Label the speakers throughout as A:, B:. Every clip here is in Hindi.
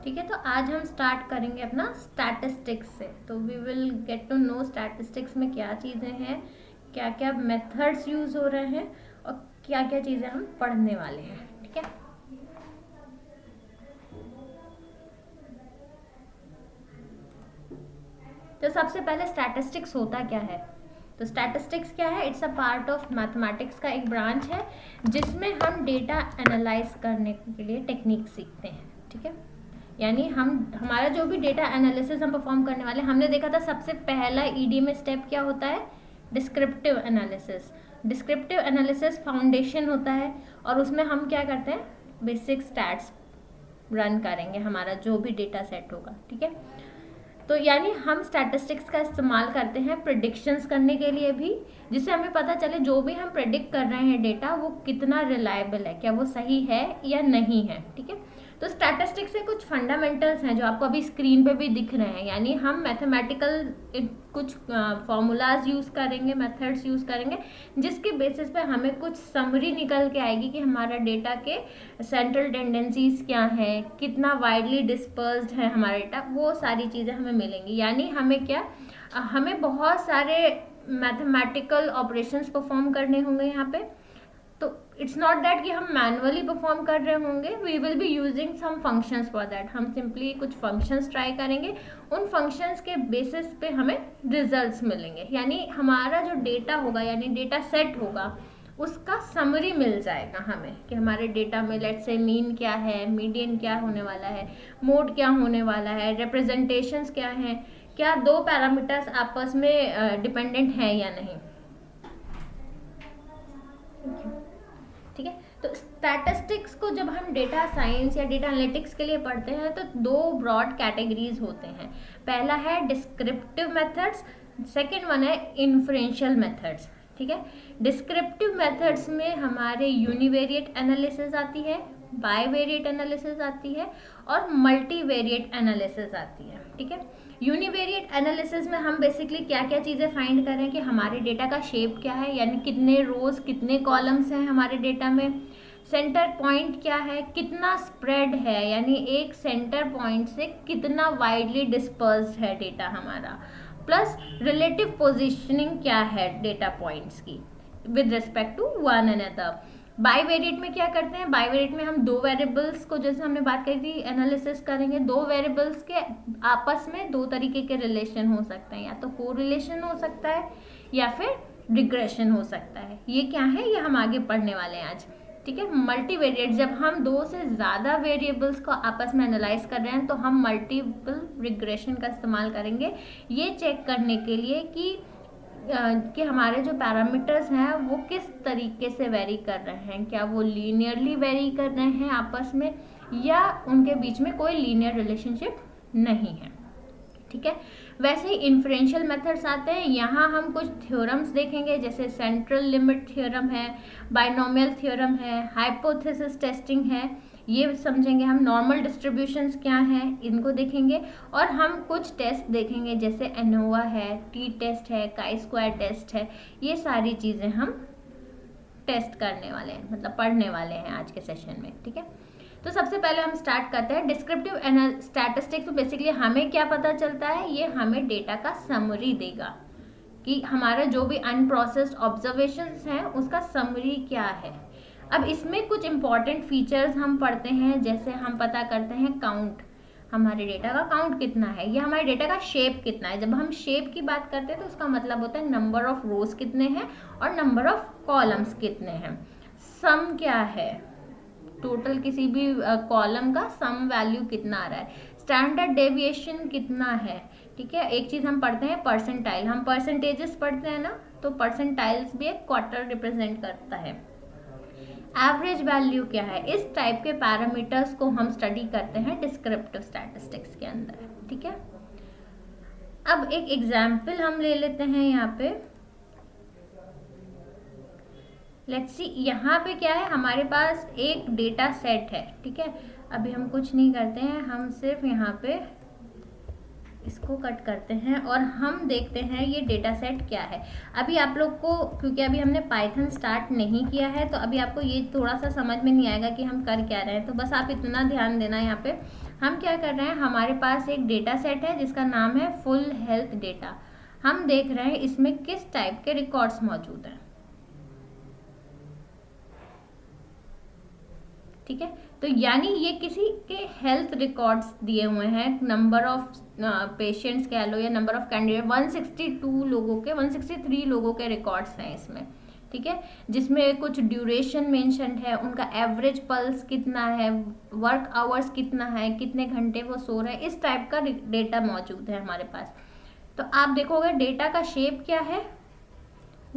A: ठीक है, तो आज हम स्टार्ट करेंगे अपना स्टैटिस्टिक्स से। तो we will get to know statistics में क्या चीज़ें हैं, क्या क्या मेथड्स यूज़ हो रहे हैं और क्या क्या चीज़ें हम पढ़ने वाले हैं। ठीक है, तो सबसे पहले स्टैटिस्टिक्स होता क्या है। तो स्टैटिस्टिक्स क्या है, it's a part of mathematics का एक ब्रांच है जिसमें हम डेटा एनालाइज करने के लिए टेक्निक सीखते हैं। ठीक है, यानी हमारा जो भी डेटा एनालिसिस हम परफॉर्म करने वाले, हमने देखा था सबसे पहला ईडी में स्टेप क्या होता है, descriptive analysis. Descriptive analysis foundation होता है और उसमें हम क्या करते हैं, बेसिक स्टैट्स रन करेंगे हमारा जो भी डेटा सेट होगा। ठीक है, तो यानी हम स्टैटिस्टिक्स का इस्तेमाल करते हैं प्रिडिक्शंस करने के लिए भी, जिससे हमें पता चले जो भी हम प्रिडिक्ट कर रहे हैं डेटा वो कितना रिलायबल है, क्या वो सही है या नहीं है। ठीक है, तो स्टैटिस्टिक्स से कुछ फंडामेंटल्स हैं जो आपको अभी स्क्रीन पे भी दिख रहे हैं। यानी हम मैथमेटिकल कुछ फॉर्मूलाज यूज़ करेंगे, मेथड्स यूज़ करेंगे, जिसके बेसिस पे हमें कुछ समरी निकल के आएगी कि हमारा डेटा के सेंट्रल टेंडेंसीज क्या है, कितना वाइडली डिस्पर्स्ड है हमारा डेटा, वो सारी चीज़ें हमें मिलेंगी। यानी हमें क्या, हमें बहुत सारे मैथमेटिकल ऑपरेशंस परफॉर्म करने होंगे यहाँ पे। तो इट्स नॉट दैट कि हम मैनुअली परफॉर्म कर रहे होंगे, we will be using some functions for that. हम सिंपली कुछ फंक्शंस ट्राई करेंगे, उन फंक्शंस के बेसिस पे हमें रिजल्ट्स मिलेंगे। यानी हमारा जो डेटा होगा, यानी डेटा सेट होगा, उसका समरी मिल जाएगा हमें कि हमारे डेटा में लेट्स से मीन क्या है, मीडियन क्या होने वाला है, मोड क्या होने वाला है, रिप्रेजेंटेशंस क्या हैं, क्या दो पैरामीटर्स आपस में डिपेंडेंट हैं या नहीं। ठीक है, तो स्टैटिस्टिक्स को जब हम डेटा साइंस या डेटा एनालिटिक्स के लिए पढ़ते हैं तो दो ब्रॉड कैटेगरीज होते हैं। पहला है डिस्क्रिप्टिव मेथड्स, सेकेंड वन है इन्फ्रेंशियल मेथड्स। ठीक है, डिस्क्रिप्टिव मेथड्स में हमारे यूनिवेरिएट एनालिसिस आती है, बाईवेरिएट एनालिसिस आती है और मल्टीवेरिएट एनालिसिस आती है। ठीक है, यूनिवेरिएट एनालिसिस में हम बेसिकली क्या क्या चीज़ें फाइंड करें कि हमारे डेटा का शेप क्या है, यानी कितने रोज कितने कॉलम्स हैं हमारे डेटा में, सेंटर पॉइंट क्या है, कितना स्प्रेड है, यानी एक सेंटर पॉइंट से कितना वाइडली डिस्पर्स्ड है डेटा हमारा, प्लस रिलेटिव पोजिशनिंग क्या है डेटा पॉइंट्स की with respect to one another. Bivariate में क्या करते हैं, बाईवेरिएट में हम दो वेरिएबल्स को, जैसे हमने बात करी थी, एनालिसिस करेंगे। दो वेरिएबल्स के आपस में दो तरीके के रिलेशन हो सकते हैं, या तो कोरिलेशन हो सकता है या फिर रिग्रेशन हो सकता है। ये क्या है, ये हम आगे पढ़ने वाले हैं आज। ठीक है, मल्टीवेरिएट, जब हम दो से ज़्यादा वेरिएबल्स को आपस में एनालाइज कर रहे हैं तो हम मल्टीपल रिग्रेशन का इस्तेमाल करेंगे, ये चेक करने के लिए कि हमारे जो पैरामीटर्स हैं वो किस तरीके से वेरी कर रहे हैं, क्या वो लीनियरली वेरी कर रहे हैं आपस में या उनके बीच में कोई लीनियर रिलेशनशिप नहीं है। ठीक है, वैसे ही इन्फ्रेंशियल मेथड्स आते हैं। यहाँ हम कुछ थ्योरम्स देखेंगे, जैसे सेंट्रल लिमिट थ्योरम है, बाइनोमियल थ्योरम है, हाइपोथेसिस टेस्टिंग है, ये समझेंगे हम। नॉर्मल डिस्ट्रीब्यूशंस क्या हैं, इनको देखेंगे। और हम कुछ टेस्ट देखेंगे, जैसे एनोवा है, टी टेस्ट है, काई स्क्वायर टेस्ट है, ये सारी चीज़ें हम टेस्ट करने वाले हैं, मतलब पढ़ने वाले हैं आज के सेशन में। ठीक है, तो सबसे पहले हम स्टार्ट करते हैं डिस्क्रिप्टिव स्टैटिस्टिक्स। तो बेसिकली हमें क्या पता चलता है, ये हमें डेटा का समरी देगा कि हमारा जो भी अनप्रोसेस्ड ऑब्जर्वेशंस हैं उसका समरी क्या है। अब इसमें कुछ इंपॉर्टेंट फीचर्स हम पढ़ते हैं, जैसे हम पता करते हैं काउंट, हमारे डेटा का काउंट कितना है, या हमारे डेटा का शेप कितना है। जब हम शेप की बात करते हैं तो उसका मतलब होता है नंबर ऑफ रोज कितने हैं और नंबर ऑफ कॉलम्स कितने हैं। सम क्या है, टोटल किसी भी कॉलम का सम वैल्यू कितना आ रहा है, स्टैंडर्ड डेविएशन कितना है। ठीक है, एक चीज़ हम पढ़ते हैं परसेंटाइल, हम परसेंटेजेस पढ़ते हैं ना, तो परसेंटाइल्स भी एक क्वार्टर रिप्रेजेंट करता है। एवरेज वैल्यू क्या है, इस टाइप के पैरामीटर्स को हम स्टडी करते हैं डिस्क्रिप्टिव स्टैटिस्टिक्स के अंदर। ठीक है, अब एक एग्जाम्पल हम ले लेते हैं यहाँ पे। लेट्स सी, यहाँ पे क्या है, हमारे पास एक डेटा सेट है। ठीक है, अभी हम कुछ नहीं करते हैं, हम सिर्फ यहाँ पे इसको कट करते हैं और हम देखते हैं ये डेटा सेट क्या है। अभी आप लोग को, क्योंकि अभी हमने पाइथन स्टार्ट नहीं किया है, तो अभी आपको ये थोड़ा सा समझ में नहीं आएगा कि हम कर क्या रहे हैं। तो बस आप इतना ध्यान देना यहाँ पे, हम क्या कर रहे हैं, हमारे पास एक डेटा सेट है जिसका नाम है फुल हेल्थ डेटा। हम देख रहे हैं इसमें किस टाइप के रिकॉर्ड्स मौजूद हैं। ठीक है, तो यानी ये किसी के हेल्थ रिकॉर्ड्स दिए हुए हैं, नंबर ऑफ पेशेंट्स कह लो या नंबर ऑफ कैंडिडेट, 162 लोगों के 163 लोगों के रिकॉर्ड्स हैं इसमें। ठीक है, जिसमें कुछ ड्यूरेशन मेंशन है, उनका एवरेज पल्स कितना है, वर्क आवर्स कितना है, कितने घंटे वो सो रहे हैं, इस टाइप का डेटा मौजूद है हमारे पास। तो आप देखोगे डेटा का शेप क्या है,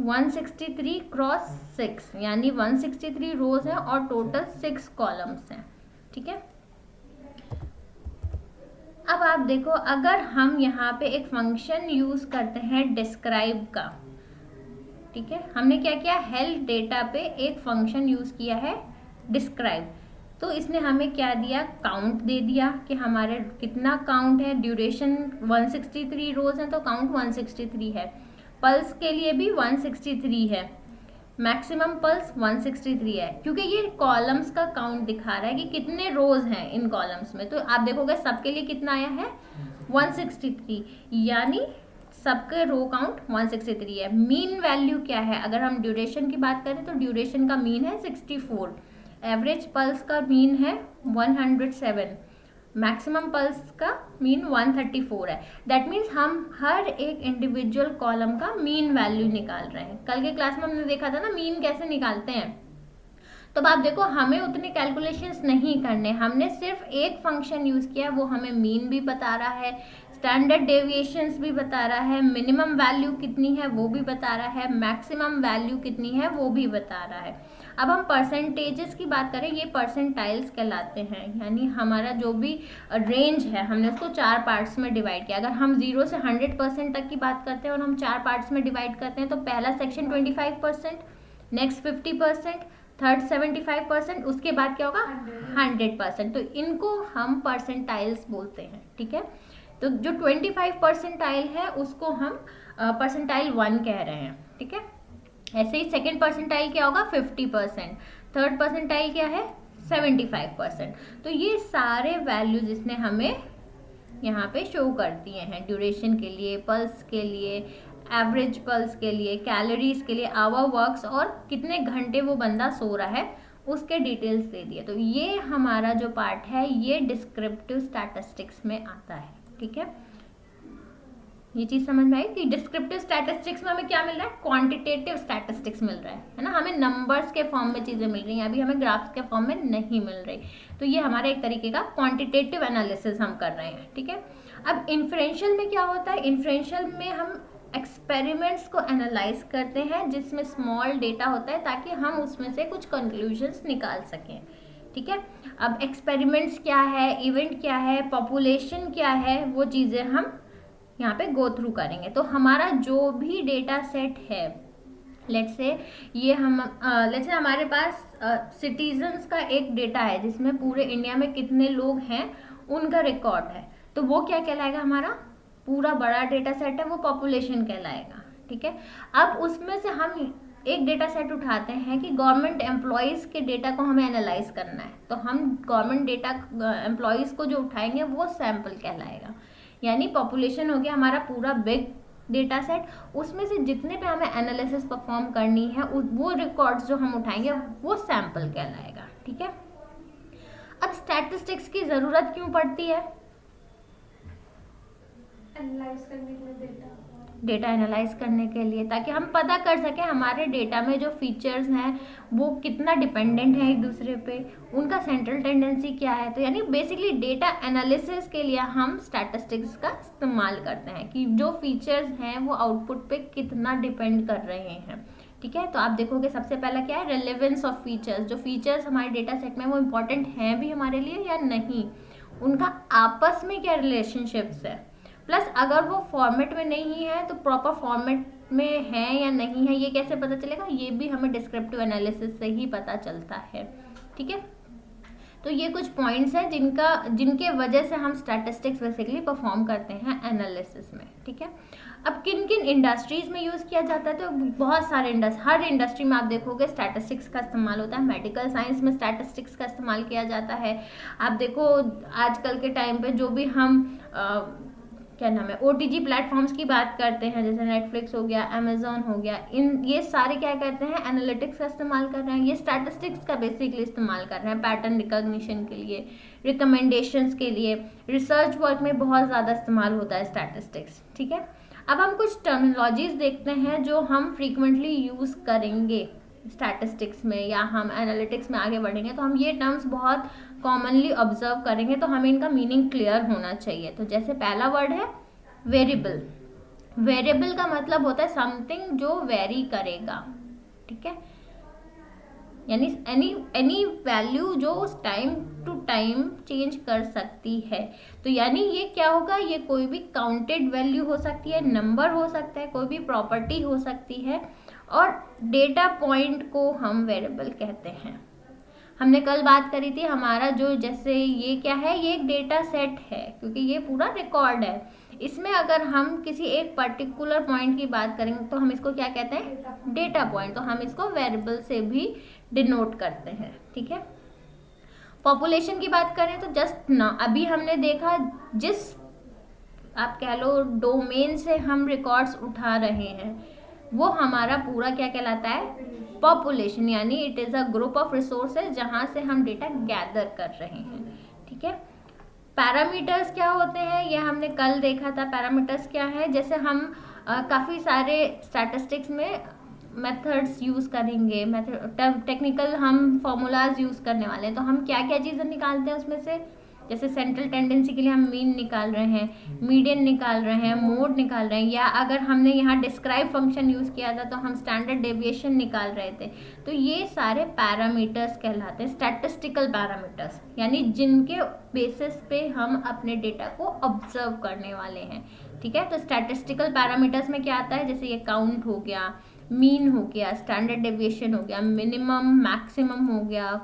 A: 163 क्रॉस 6, यानी 163 रोज हैं और टोटल 6 कॉलम्स हैं। ठीक है, अब आप देखो, अगर हम यहाँ पे एक फंक्शन यूज करते हैं डिस्क्राइब का, ठीक है, हमने क्या किया, हेल्थ डेटा पे एक फंक्शन यूज किया है डिस्क्राइब, तो इसने हमें क्या दिया, काउंट दे दिया कि हमारे कितना काउंट है, ड्यूरेशन 163 रोज हैं तो काउंट 163 है, पल्स के लिए भी 163 है, मैक्सिमम पल्स 163 है, क्योंकि ये कॉलम्स का काउंट दिखा रहा है कि कितने रोज हैं इन कॉलम्स में। तो आप देखोगे सबके लिए कितना आया है, 163, यानी सबके रो काउंट 163 है। मीन वैल्यू क्या है, अगर हम ड्यूरेशन की बात करें तो ड्यूरेशन का मीन है 64, एवरेज पल्स का मीन है 107, मैक्सिमम पल्स का मीन 134 है। दैट मीन्स हम हर एक इंडिविजुअल कॉलम का मीन वैल्यू निकाल रहे हैं। कल के क्लास में हमने देखा था ना मीन कैसे निकालते हैं। तो आप देखो, हमें उतने कैलकुलेशंस नहीं करने, हमने सिर्फ एक फंक्शन यूज किया, वो हमें मीन भी बता रहा है, स्टैंडर्ड डेविएशंस भी बता रहा है, मिनिमम वैल्यू कितनी है वो भी बता रहा है, मैक्सिमम वैल्यू कितनी है वो भी बता रहा है। अब हम परसेंटेजेस की बात करें, ये परसेंटाइल्स कहलाते हैं, यानी हमारा जो भी रेंज है हमने उसको 4 पार्ट्स में डिवाइड किया। अगर हम 0 से 100% तक की बात करते हैं और हम 4 पार्ट्स में डिवाइड करते हैं, तो पहला सेक्शन 25%, नेक्स्ट 50%, थर्ड 75%, उसके बाद क्या होगा 100%। तो इनको हम परसेंटाइल्स बोलते हैं। ठीक है, तो जो 25 परसेंटाइल है उसको हम परसेंटाइल 1 कह रहे हैं। ठीक है, ऐसे ही सेकेंड परसेंटाइल क्या होगा 50%, थर्ड परसेंटाइल क्या है 75%। तो ये सारे वैल्यूज इसने हमें यहाँ पे शो कर दिए हैं, ड्यूरेशन के लिए, पल्स के लिए, एवरेज पल्स के लिए, कैलोरीज के लिए, आवर वर्क्स और कितने घंटे वो बंदा सो रहा है उसके डिटेल्स दे दिए। तो ये हमारा जो पार्ट है ये डिस्क्रिप्टिव स्टैटिस्टिक्स में आता है। ठीक है, ये चीज समझ में आई कि डिस्क्रिप्टिव स्टैटिस्टिक्स में हमें क्या मिल रहा है, क्वांटिटेटिव स्टैटिस्टिक्स मिल रहा है ना, हमें नंबर्स के फॉर्म में चीजें मिल रही हैं, अभी हमें ग्राफ्स के फॉर्म में नहीं मिल रही। तो ये हमारा एक तरीके का क्वांटिटेटिव एनालिसिस हम कर रहे हैं। ठीक है, अब इन्फ्रेंशियल में क्या होता है, इन्फ्रेंशियल में हम एक्सपेरिमेंट्स को एनालाइज करते हैं जिसमें स्मॉल डेटा होता है ताकि हम उसमें से कुछ कंक्लूजन्स निकाल सकें। ठीक है, अब एक्सपेरिमेंट्स क्या है, इवेंट क्या है, पॉपुलेशन क्या है, वो चीज़ें हम यहाँ पे गो थ्रू करेंगे। तो हमारा जो भी डेटा सेट है, लेट्स से ये हम लेट्स से हमारे पास सिटीजन्स का एक डेटा है जिसमें पूरे इंडिया में कितने लोग हैं उनका रिकॉर्ड है, तो वो क्या कहलाएगा, हमारा पूरा बड़ा डेटा सेट है वो पॉपुलेशन कहलाएगा। ठीक है, अब उसमें से हम एक डेटा सेट उठाते हैं कि गवर्नमेंट एम्प्लॉयज़ के डेटा को हमें एनालाइज करना है, तो हम गवर्नमेंट डेटा एम्प्लॉयज़ को जो उठाएंगे वो सैम्पल कहलाएगा। यानी पॉपुलेशन हो गया हमारा पूरा बिग डेटा सेट, उसमें से जितने पे हमें एनालिसिस परफॉर्म करनी है वो रिकॉर्ड्स जो हम उठाएंगे वो सैम्पल कहलाएगा। ठीक है, अब स्टैटिस्टिक्स की ज़रूरत क्यों पड़ती है,
B: एनालाइज करने के लिए,
A: डेटा एनालाइज करने के लिए, ताकि हम पता कर सकें हमारे डेटा में जो फीचर्स हैं वो कितना डिपेंडेंट है एक दूसरे पे, उनका सेंट्रल टेंडेंसी क्या है। तो यानी बेसिकली डेटा एनालिसिस के लिए हम स्टैटिस्टिक्स का इस्तेमाल करते हैं कि जो फीचर्स हैं वो आउटपुट पे कितना डिपेंड कर रहे हैं। ठीक है, तो आप देखोगे सबसे पहला क्या है, रेलेवेंस ऑफ फीचर्स, जो फीचर्स हमारे डेटा सेट में वो इम्पोर्टेंट हैं भी हमारे लिए या नहीं, उनका आपस में क्या रिलेशनशिप्स है, प्लस अगर वो फॉर्मेट में नहीं है तो प्रॉपर फॉर्मेट में है या नहीं है ये कैसे पता चलेगा, ये भी हमें डिस्क्रिप्टिव एनालिसिस से ही पता चलता है। ठीक है, तो ये कुछ पॉइंट्स हैं जिनके वजह से हम स्टैटिस्टिक्स बेसिकली परफॉर्म करते हैं एनालिसिस में। ठीक है। अब किन किन इंडस्ट्रीज में यूज़ किया जाता है, तो बहुत सारे हर इंडस्ट्री में आप देखोगे स्टैटिस्टिक्स का इस्तेमाल होता है। मेडिकल साइंस में स्टैटिस्टिक्स का इस्तेमाल किया जाता है। आप देखो आजकल के टाइम पे जो भी हम क्या नाम है OTG प्लेटफॉर्म्स की बात करते हैं, जैसे नेटफ्लिक्स हो गया, अमेजोन हो गया, ये सारे क्या करते हैं, एनालिटिक्स का इस्तेमाल कर रहे हैं। ये स्टैटिस्टिक्स का बेसिकली इस्तेमाल कर रहे हैं पैटर्न रिकॉग्निशन के लिए, रिकमेंडेशंस के लिए, रिसर्च वर्क में बहुत ज़्यादा इस्तेमाल होता है स्टैटिस्टिक्स। ठीक है, अब हम कुछ टर्मिनोलॉजीज देखते हैं जो हम फ्रीक्वेंटली यूज़ करेंगे स्टैटिस्टिक्स में, या हम एनालिटिक्स में आगे बढ़ेंगे तो हम ये टर्म्स बहुत कॉमनली ऑब्जर्व करेंगे, तो हमें इनका मीनिंग क्लियर होना चाहिए। तो जैसे पहला वर्ड है वेरिएबल। वेरिएबल का मतलब होता है समथिंग जो वेरी करेगा। ठीक है, यानी एनी वैल्यू जो टाइम टू टाइम चेंज कर सकती है। तो यानी ये क्या होगा, ये कोई भी काउंटेड वैल्यू हो सकती है, नंबर हो सकता है, कोई भी प्रॉपर्टी हो सकती है, और डेटा पॉइंट को हम वेरिएबल कहते हैं। हमने कल बात करी थी हमारा जो, जैसे ये क्या है, ये एक डेटा सेट है क्योंकि ये पूरा रिकॉर्ड है। इसमें अगर हम किसी एक पर्टिकुलर पॉइंट की बात करेंगे तो हम इसको क्या कहते हैं, डेटा पॉइंट। तो हम इसको वेरिएबल से भी डिनोट करते हैं। ठीक है, पॉपुलेशन की बात करें तो जस्ट ना अभी हमने देखा, जिस आप कह लो डोमेन से हम रिकॉर्ड्स उठा रहे हैं वो हमारा पूरा क्या कहलाता है, पॉपुलेशन। यानी it is a group of resources जहाँ से हम डेटा गैदर कर रहे हैं। ठीक है, पैरामीटर्स क्या होते हैं ये हमने कल देखा था। पैरामीटर्स क्या है, जैसे हम काफ़ी सारे स्टैटिस्टिक्स में मेथड्स यूज़ करेंगे, टेक्निकल हम फॉर्मूलाज यूज़ करने वाले हैं, तो हम क्या क्या चीज़ें निकालते हैं उसमें से, जैसे सेंट्रल टेंडेंसी के लिए हम मीन निकाल रहे हैं, मीडियन निकाल रहे हैं, मोड निकाल रहे हैं, या अगर हमने यहाँ डिस्क्राइब फंक्शन यूज़ किया था तो हम स्टैंडर्ड डेविएशन निकाल रहे थे। तो ये सारे पैरामीटर्स कहलाते हैं, स्टैटिस्टिकल पैरामीटर्स, यानी जिनके बेसिस पे हम अपने डेटा को ऑब्जर्व करने वाले हैं। ठीक है, तो स्टैटिस्टिकल पैरामीटर्स में क्या आता है, जैसे ये काउंट हो गया, मीन हो गया, स्टैंडर्ड डेविएशन हो गया, मिनिमम मैक्सिमम हो गया,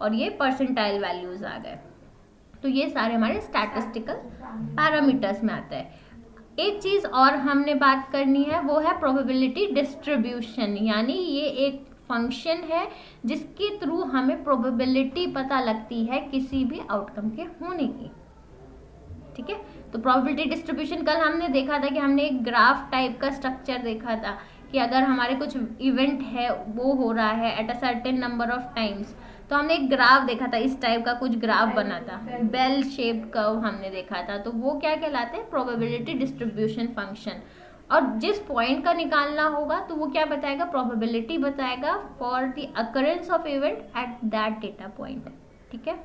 A: और ये परसेंटाइल वैल्यूज आ गए। तो ये सारे हमारे स्टैटिस्टिकल पैरामीटर्स में आता है। एक चीज़ और हमने बात करनी है वो है प्रोबेबिलिटी डिस्ट्रीब्यूशन, यानी ये एक फंक्शन है जिसके थ्रू हमें प्रोबेबिलिटी पता लगती है किसी भी आउटकम के होने की। ठीक है, तो प्रोबेबिलिटी डिस्ट्रीब्यूशन कल हमने देखा था कि हमने एक ग्राफ टाइप का स्ट्रक्चर देखा था कि अगर हमारे कुछ इवेंट है वो हो रहा है at a certain number of times, तो हमने एक ग्राफ देखा था, इस टाइप का कुछ ग्राफ बना था, बेल शेप्ड कर्व हमने देखा था। तो वो क्या कहलाते हैं, प्रोबेबिलिटी डिस्ट्रीब्यूशन फंक्शन। और जिस पॉइंट का निकालना होगा तो वो क्या बताएगा, प्रोबेबिलिटी बताएगा for the occurrence of event at that data point. ठीक है,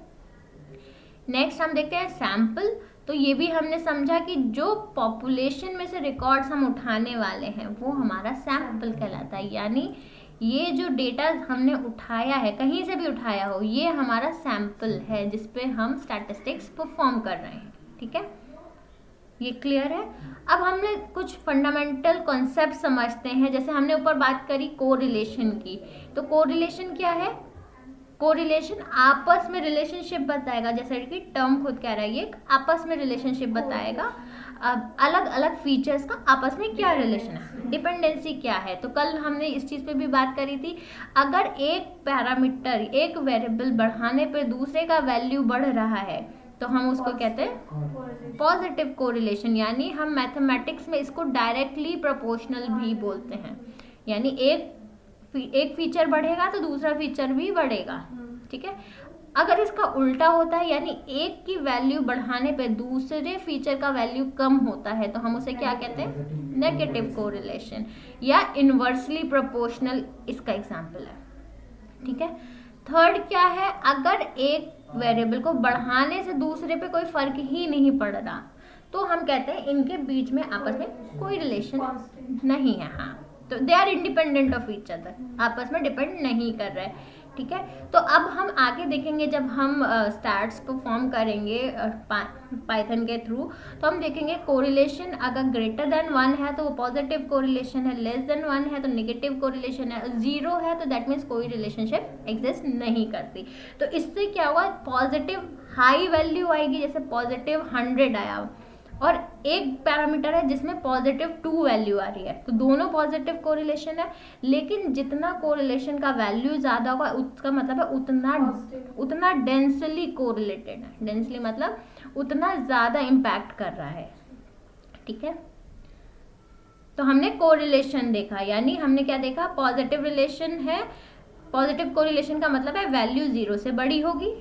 A: नेक्स्ट हम देखते हैं सैंपल। तो ये भी हमने समझा कि जो पॉपुलेशन में से रिकॉर्ड्स हम उठाने वाले हैं वो हमारा सैंपल कहलाता है, यानी ये जो डेटा हमने उठाया है, कहीं से भी उठाया हो, ये हमारा सैंपल है जिसपे हम स्टैटिस्टिक्स परफॉर्म कर रहे हैं। ठीक है, ये क्लियर है। अब हमने कुछ फंडामेंटल कॉन्सेप्ट समझते हैं, जैसे हमने ऊपर बात करी कोरिलेशन की। तो कोरिलेशन क्या है, कोरिलेशन आपस में रिलेशनशिप बताएगा, जैसे कि टर्म खुद कह रहा है, ये आपस में रिलेशनशिप बताएगा, अलग अलग फीचर्स का आपस में क्या रिलेशन है, डिपेंडेंसी क्या है। तो कल हमने इस चीज़ पे भी बात करी थी, अगर एक पैरामीटर, एक वेरिएबल बढ़ाने पे दूसरे का वैल्यू बढ़ रहा है तो हम उसको कहते हैं पॉजिटिव कोरिलेशन, यानी हम मैथमेटिक्स में इसको डायरेक्टली प्रोपोर्शनल भी बोलते हैं, यानी एक फीचर बढ़ेगा तो दूसरा फीचर भी बढ़ेगा। ठीक है, अगर इसका उल्टा होता है, यानी एक की वैल्यू बढ़ाने पे दूसरे फीचर का वैल्यू कम होता है, तो हम उसे क्या कहते हैं, नेगेटिव कोरिलेशन या इनवर्सली प्रोपोर्शनल, इसका एग्जांपल है। ठीक है, थर्ड क्या है, अगर एक वेरिएबल को बढ़ाने से दूसरे पे कोई फर्क ही नहीं पड़ रहा तो हम कहते हैं इनके बीच में आपस में कोई रिलेशन नहीं है। हाँ, तो they are independent of each other, आपस में डिपेंड नहीं कर रहे। ठीक है, तो अब हम आगे देखेंगे जब हम स्टैट्स परफॉर्म करेंगे पाइथन के थ्रू, तो हम देखेंगे कोरिलेशन अगर ग्रेटर देन 1 है तो वो पॉजिटिव कोरिलेशन है, लेस देन 1 है तो नेगेटिव कोरिलेशन है, 0 है तो दैट मीन्स कोई रिलेशनशिप एग्जिस्ट नहीं करती। तो इससे क्या हुआ, पॉजिटिव हाई वैल्यू आएगी, जैसे पॉजिटिव 100 आया, और एक पैरामीटर है जिसमें पॉजिटिव 2 वैल्यू आ रही है, तो दोनों पॉजिटिव कोरिलेशन है, लेकिन जितना कोरिलेशन का वैल्यू ज़्यादा होगा उसका मतलब है उतना डेंसली कोरिलेटेड है। डेंसली मतलब उतना ज़्यादा इम्पैक्ट कर रहा है, ठीक है। तो हमने कोरिलेशन देखा, यानी हमने क्या देखा, पॉजिटिव रिलेशन है, पॉजिटिव कोरिलेशन का मतलब है वैल्यू 0 से बड़ी होगी,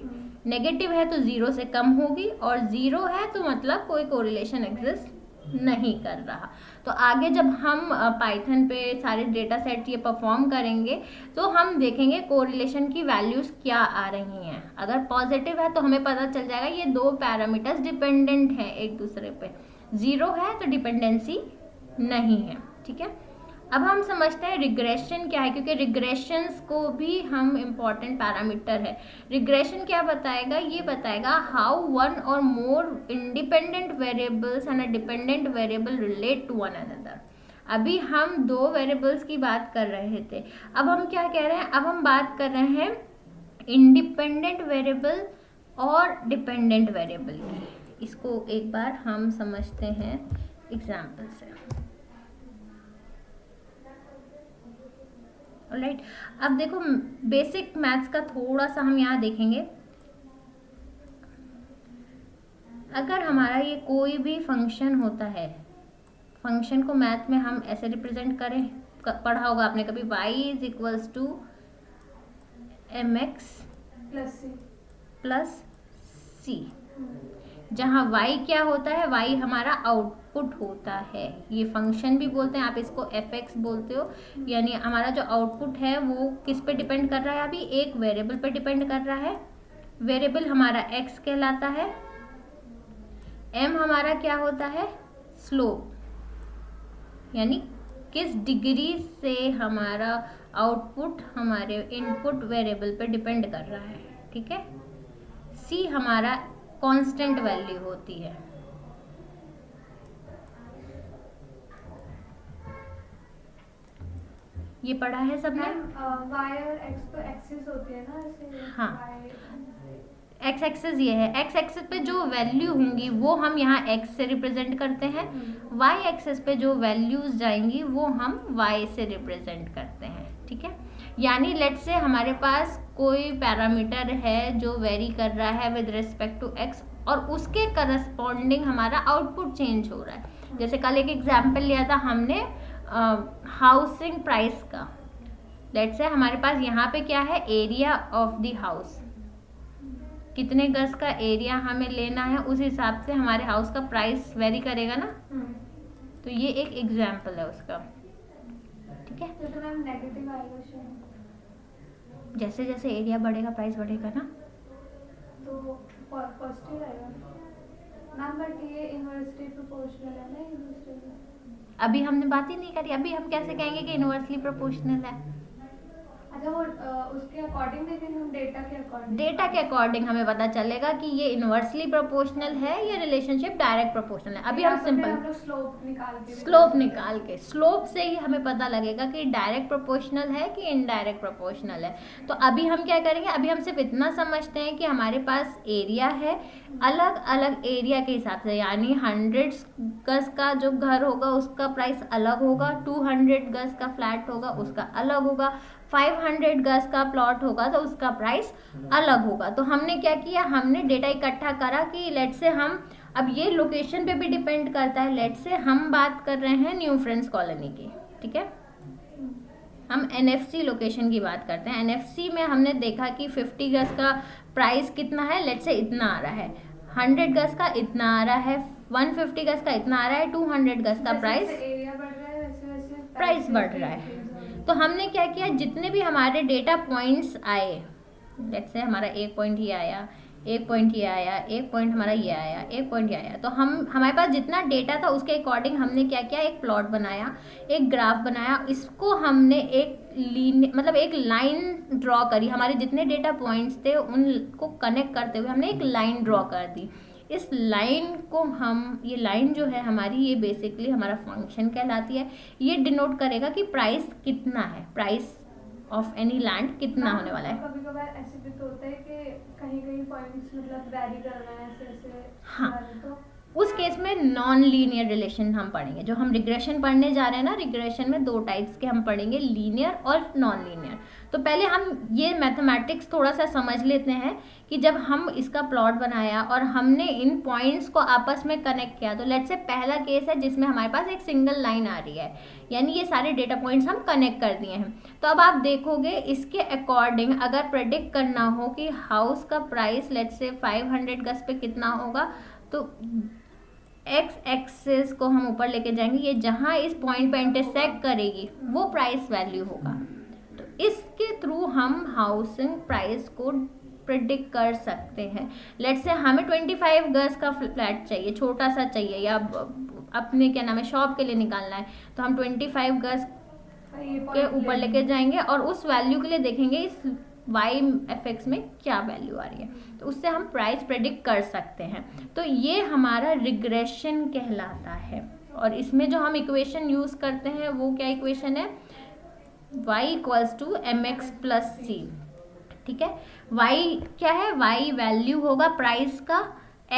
A: नेगेटिव है तो 0 से कम होगी, और 0 है तो मतलब कोई कोरिलेशन एग्जिस्ट नहीं कर रहा। तो आगे जब हम पाइथन पे सारे डेटा सेट ये परफॉर्म करेंगे तो हम देखेंगे कोरिलेशन की वैल्यूज क्या आ रही हैं। अगर पॉजिटिव है तो हमें पता चल जाएगा ये दो पैरामीटर्स डिपेंडेंट हैं एक दूसरे पे, 0 है तो डिपेंडेंसी नहीं है, ठीक है। अब हम समझते हैं रिग्रेशन क्या है, क्योंकि रिग्रेशंस को भी हम इम्पॉर्टेंट पैरामीटर है। रिग्रेशन क्या बताएगा, ये बताएगा how one or more independent variables and a dependent variable relate to one another. अभी हम दो वेरिएबल्स की बात कर रहे थे, अब हम क्या कह रहे हैं, अब हम बात कर रहे हैं इंडिपेंडेंट वेरिएबल और डिपेंडेंट वेरिएबल की। इसको एक बार हम समझते हैं एग्जाम्पल से। ऑलराइट, अब देखो बेसिक मैथ्स का थोड़ा सा हम यहाँ देखेंगे। अगर हमारा ये कोई भी फंक्शन होता है, फंक्शन को मैथ में हम ऐसे रिप्रेजेंट करें, पढ़ा होगा आपने कभी, y is equals to mx plus c, जहाँ y क्या होता है, y हमारा आउटपुट होता है। ये फंक्शन भी बोलते हैं, आप इसको fx बोलते हो, यानी हमारा जो आउटपुट है वो किस पे डिपेंड कर रहा है, अभी एक वेरिएबल पे डिपेंड कर रहा है। वेरिएबल हमारा x कहलाता है, m हमारा क्या होता है, स्लोप, यानी किस डिग्री से हमारा आउटपुट हमारे इनपुट वेरिएबल पे डिपेंड कर रहा है, ठीक है। c हमारा कांस्टेंट वैल्यू होती है। ये पढ़ा है सबने?
B: y और x तो एक्सिस होती है ना ऐसे।
A: हाँ, एक्स एक्सिस ये है, एक्स एक्सिस पे जो वैल्यू होंगी वो हम यहाँ x से रिप्रेजेंट करते हैं, y एक्सिस पे जो वैल्यूज जाएंगी वो हम y से रिप्रेजेंट करते हैं, ठीक है। यानी लेट्स से हमारे पास कोई पैरामीटर है जो वेरी कर रहा है विद रिस्पेक्ट टू x, और उसके करस्पॉन्डिंग हमारा आउटपुट चेंज हो रहा है। जैसे कल एक एग्जाम्पल लिया था हमने हाउसिंग प्राइस का। लेट्स से हमारे पास यहाँ पे क्या है, एरिया ऑफ द हाउस, कितने गज का एरिया हमें लेना है, उस हिसाब से हमारे हाउस का प्राइस वेरी करेगा ना। तो ये एक एग्जाम्पल है उसका, ठीक है।
B: तो मैम नेगेटिव आएगा शायद,
A: जैसे जैसे एरिया बढ़ेगा प्राइस बढ़ेगा ना,
B: तो पॉजिटिव आएगा मैम। बट ये इनवर्सली प्रोपोर्शनल है ना एक दूसरे में।
A: अभी हमने बात ही नहीं करी, अभी हम कैसे कहेंगे कि इनवर्सली प्रोपोर्शनल है।
B: अच्छा, वो उसके अकॉर्डिंग देखेंगे हम, डेटा के
A: अकॉर्डिंग हमें पता चलेगा कि ये इनवर्सली प्रोपोर्शनल है या रिलेशनशिप डायरेक्ट प्रोपोर्शनल है। अभी हम सिंपल स्लोप निकाल के स्लोप से ही हमें पता लगेगा कि डायरेक्ट प्रोपोर्शनल है कि इनडायरेक्ट प्रोपोर्शनल है। तो अभी हम क्या करेंगे, अभी हम सिर्फ इतना समझते हैं कि हमारे पास एरिया है, अलग अलग एरिया के हिसाब से, यानी 100 गज का जो घर होगा उसका प्राइस अलग होगा, 200 गज का फ्लैट होगा उसका अलग होगा, 500 गज का प्लॉट होगा तो उसका प्राइस अलग होगा। तो हमने क्या किया, हमने डेटा इकट्ठा करा कि लेट से हम, अब ये लोकेशन पे भी डिपेंड करता है, लेट से हम बात कर रहे हैं न्यू फ्रेंड्स कॉलोनी की, ठीक है। हम NFC लोकेशन की बात करते हैं। NFC में हमने देखा कि 50 गज का प्राइस कितना है, लेट से इतना आ रहा है, 100 गज का इतना आ रहा है, 150 गज का इतना आ रहा है, 200 गज का प्राइस बढ़ रहा है। तो हमने क्या किया, जितने भी हमारे डेटा पॉइंट्स आए, लेट्स से हमारा एक पॉइंट ये आया, एक पॉइंट ये आया, एक पॉइंट हमारा ये आया, एक पॉइंट ये आया, तो हमारे पास जितना डेटा था उसके अकॉर्डिंग हमने क्या किया, एक प्लॉट बनाया, एक ग्राफ बनाया, इसको हमने एक लाइन ड्रॉ करी, हमारे जितने डेटा पॉइंट्स थे उनको कनेक्ट करते हुए हमने एक लाइन ड्रॉ कर दी। इस लाइन को ये लाइन जो है हमारी, ये बेसिकली हमारा फंक्शन कहलाती है। ये डिनोट करेगा कि प्राइस कितना है, प्राइस ऑफ एनी लैंड कितना होने वाला है।
B: कभी कभार ऐसे भी तो होता है कि कहीं कहीं पॉइंट्स मतलब वैरी कर रहे हैं ऐसे ऐसे।
A: हाँ, उस केस में नॉन लीनियर रिलेशन हम पढ़ेंगे। जो हम रिग्रेशन पढ़ने जा रहे हैं ना, रिग्रेशन में 2 टाइप्स के हम पढ़ेंगे, लीनियर और नॉन लीनियर। तो पहले हम ये मैथमेटिक्स थोड़ा सा समझ लेते हैं कि जब हम इसका प्लॉट बनाया और हमने इन पॉइंट्स को आपस में कनेक्ट किया, तो लेट्स से पहला केस है जिसमें हमारे पास एक सिंगल लाइन आ रही है, यानी ये सारे डेटा पॉइंट्स हम कनेक्ट कर दिए हैं। तो अब आप देखोगे इसके अकॉर्डिंग अगर प्रेडिक्ट करना हो कि हाउस का प्राइस लेट्स से 500 गज पे कितना होगा, तो एक्स एक्सिस को हम ऊपर लेके जाएंगे, ये जहाँ इस पॉइंट पे इंटरसेक्ट करेगी वो प्राइस वैल्यू होगा। तो इसके थ्रू हम हाउसिंग प्राइस को प्रिडिक्ट कर सकते हैं। लेट्स से हमें 25 गज का फ्लैट चाहिए, छोटा सा चाहिए, या अपने क्या नाम है शॉप के लिए निकालना है, तो हम 25 गज के ऊपर लेके जाएंगे और उस वैल्यू के लिए देखेंगे इस वाई एफ में क्या वैल्यू आ रही है, तो उससे हम प्राइस प्रेडिक्ट कर सकते हैं। तो ये हमारा रिग्रेशन कहलाता है। और इसमें जो हम इक्वेशन यूज करते हैं वो क्या इक्वेशन है, y = mx + c। ठीक है, y क्या है, y वैल्यू होगा प्राइस का,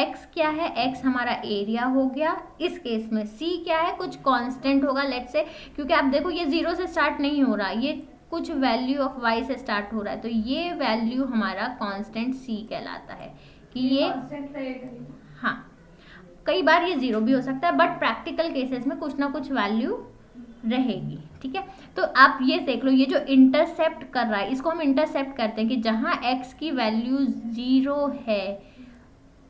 A: x क्या है, x हमारा एरिया हो गया, इस केस में c क्या है, कुछ कांस्टेंट होगा लेट्स से, क्योंकि आप देखो ये 0 से स्टार्ट नहीं हो रहा, ये कुछ वैल्यू ऑफ y से स्टार्ट हो रहा है, तो ये वैल्यू हमारा कांस्टेंट c कहलाता है कि ये हाँ, कई बार ये 0 भी हो सकता है, बट प्रैक्टिकल केसेस में कुछ ना कुछ वैल्यू रहेगी। ठीक है, तो आप ये देख लो, ये जो इंटरसेप्ट कर रहा है इसको हम इंटरसेप्ट करते हैं कि जहाँ x की वैल्यू 0 है,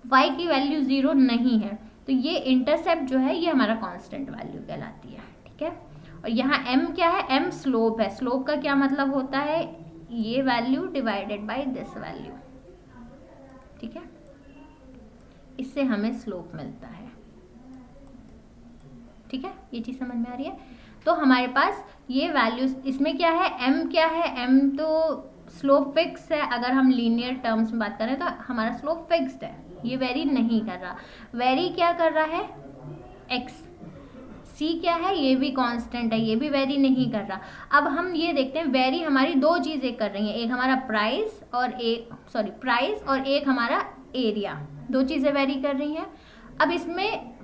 A: y की वैल्यू 0 नहीं है, तो ये इंटरसेप्ट जो है ये हमारा कांस्टेंट वैल्यू कहलाती है। ठीक है, और यहाँ m क्या है, m स्लोप है। स्लोप का क्या मतलब होता है, ये value divided by this value. ठीक है, इससे हमें स्लोप मिलता है। ठीक है, ये चीज समझ में आ रही है। तो हमारे पास ये वैल्यूज, इसमें क्या है, m क्या है, m तो स्लोप फिक्स है। अगर हम लीनियर टर्म्स में बात करें तो हमारा स्लोप फिक्स्ड है, ये वेरी नहीं कर रहा। वेरी क्या कर रहा है, x। c क्या है, ये भी कांस्टेंट है, ये भी वेरी नहीं कर रहा। अब हम ये देखते हैं, वेरी हमारी 2 चीजें कर रही हैं, एक हमारा प्राइस और एक हमारा एरिया, 2 चीजें वेरी कर रही हैं। अब इसमें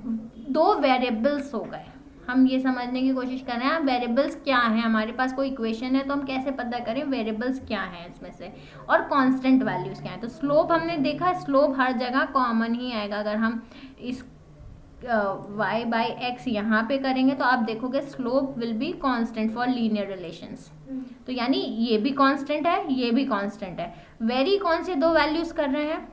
A: 2 वेरिएबल्स हो गए, हम ये समझने की कोशिश कर रहे हैं वेरिएबल्स क्या हैं। हमारे पास कोई इक्वेशन है तो हम कैसे पता करें वेरिएबल्स क्या हैं इसमें से, और कांस्टेंट वैल्यूज क्या हैं। तो स्लोप हमने देखा, स्लोप हर जगह कॉमन ही आएगा। अगर हम इस y/x यहाँ पे करेंगे तो आप देखोगे slope will be constant for linear relations. तो यानी ये भी कांस्टेंट है, ये भी कांस्टेंट है। वेरी कौन से 2 वैल्यूज कर रहे हैं,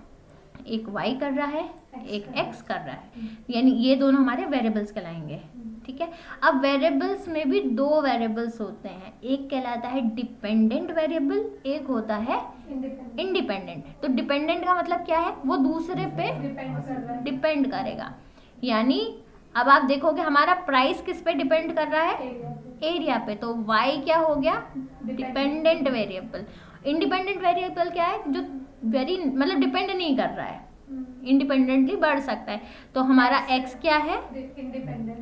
A: एक y कर रहा है, एक x कर रहा है, यानी ये दोनों हमारे वेरिएबल्स कहलाएंगे। ठीक है, अब वेरिएबल्स में भी 2 वेरिएबल्स होते हैं, एक कहलाता है डिपेंडेंट वेरिएबल, एक होता है इंडिपेंडेंट। तो डिपेंडेंट का मतलब क्या है, वो दूसरे पे डिपेंड करेगा। यानी अब आप देखोगे हमारा प्राइस किस पे डिपेंड कर रहा है, एरिया पे, तो y क्या हो गया, डिपेंडेंट वेरिएबल। इंडिपेंडेंट वेरिएबल क्या है, जो वेरी मतलब डिपेंड नहीं कर रहा है, इंडिपेंडेंटली बढ़ सकता है। तो हमारा x क्या है,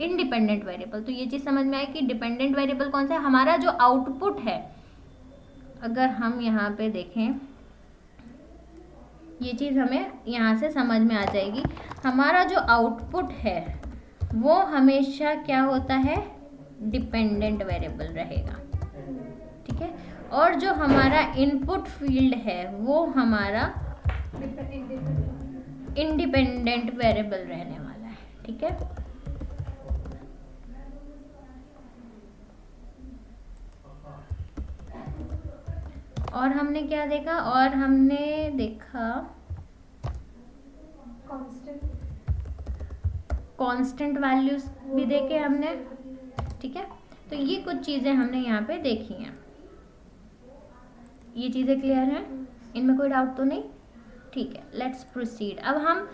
A: इंडिपेंडेंट वेरिएबल। तो ये चीज समझ में आई कि डिपेंडेंट वेरिएबल कौन सा है, हमारा जो आउटपुट है। अगर हम यहाँ पे देखें, ये चीज हमें यहाँ से समझ में आ जाएगी, हमारा जो आउटपुट है वो हमेशा क्या होता है, डिपेंडेंट वेरिएबल रहेगा। ठीक है, और जो हमारा इनपुट फील्ड है वो हमारा इंडिपेंडेंट वेरिएबल रहने वाला है। ठीक है, और हमने क्या देखा, और हमने देखा कांस्टेंट वैल्यूज भी देखे हमने। ठीक है, तो ये कुछ चीजें हमने यहाँ पे देखी हैं। ये चीजें क्लियर हैं, इनमें कोई डाउट तो नहीं। ठीक है, लेट्स प्रोसीड। अब हम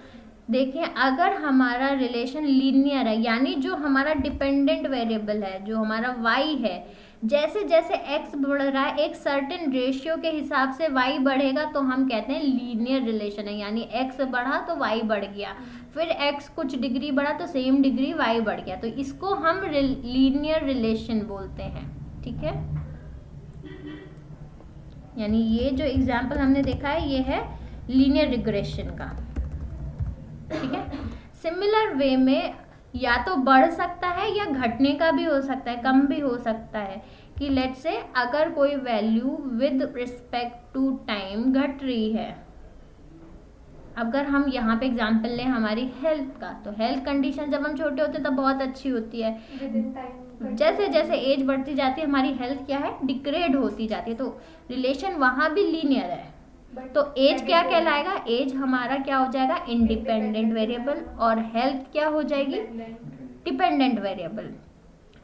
A: देखें, अगर हमारा रिलेशन लीनियर है, यानी जो हमारा डिपेंडेंट वेरिएबल है, जो हमारा y है, जैसे जैसे x बढ़ रहा है एक सर्टेन रेशियो के हिसाब से y बढ़ेगा, तो हम कहते हैं लीनियर रिलेशन है। यानी x बढ़ा तो y बढ़ गया, फिर x कुछ डिग्री बढ़ा तो सेम डिग्री y बढ़ गया, तो इसको हम लीनियर रिलेशन बोलते हैं। ठीक है, यानी ये जो एग्जाम्पल हमने देखा है ये है लीनियर रिग्रेशन का। ठीक है, सिमिलर वे में या तो बढ़ सकता है या घटने का भी हो सकता है, कम भी हो सकता है। कि लेट्स से अगर कोई value with respect to time घट रही है, अगर हम यहाँ पे एग्जांपल लें हमारी हेल्थ का, तो हेल्थ कंडीशन जब हम छोटे होते हैं तब बहुत अच्छी होती है,
B: विदिन टाइम
A: जैसे जैसे एज बढ़ती जाती है हमारी हेल्थ क्या है, डिग्रेड होती जाती है। तो रिलेशन वहाँ भी लीनियर है। तो एज क्या कहलाएगा, एज हमारा क्या हो जाएगा, इंडिपेंडेंट वेरिएबल, और हेल्थ क्या हो जाएगी, डिपेंडेंट वेरिएबल।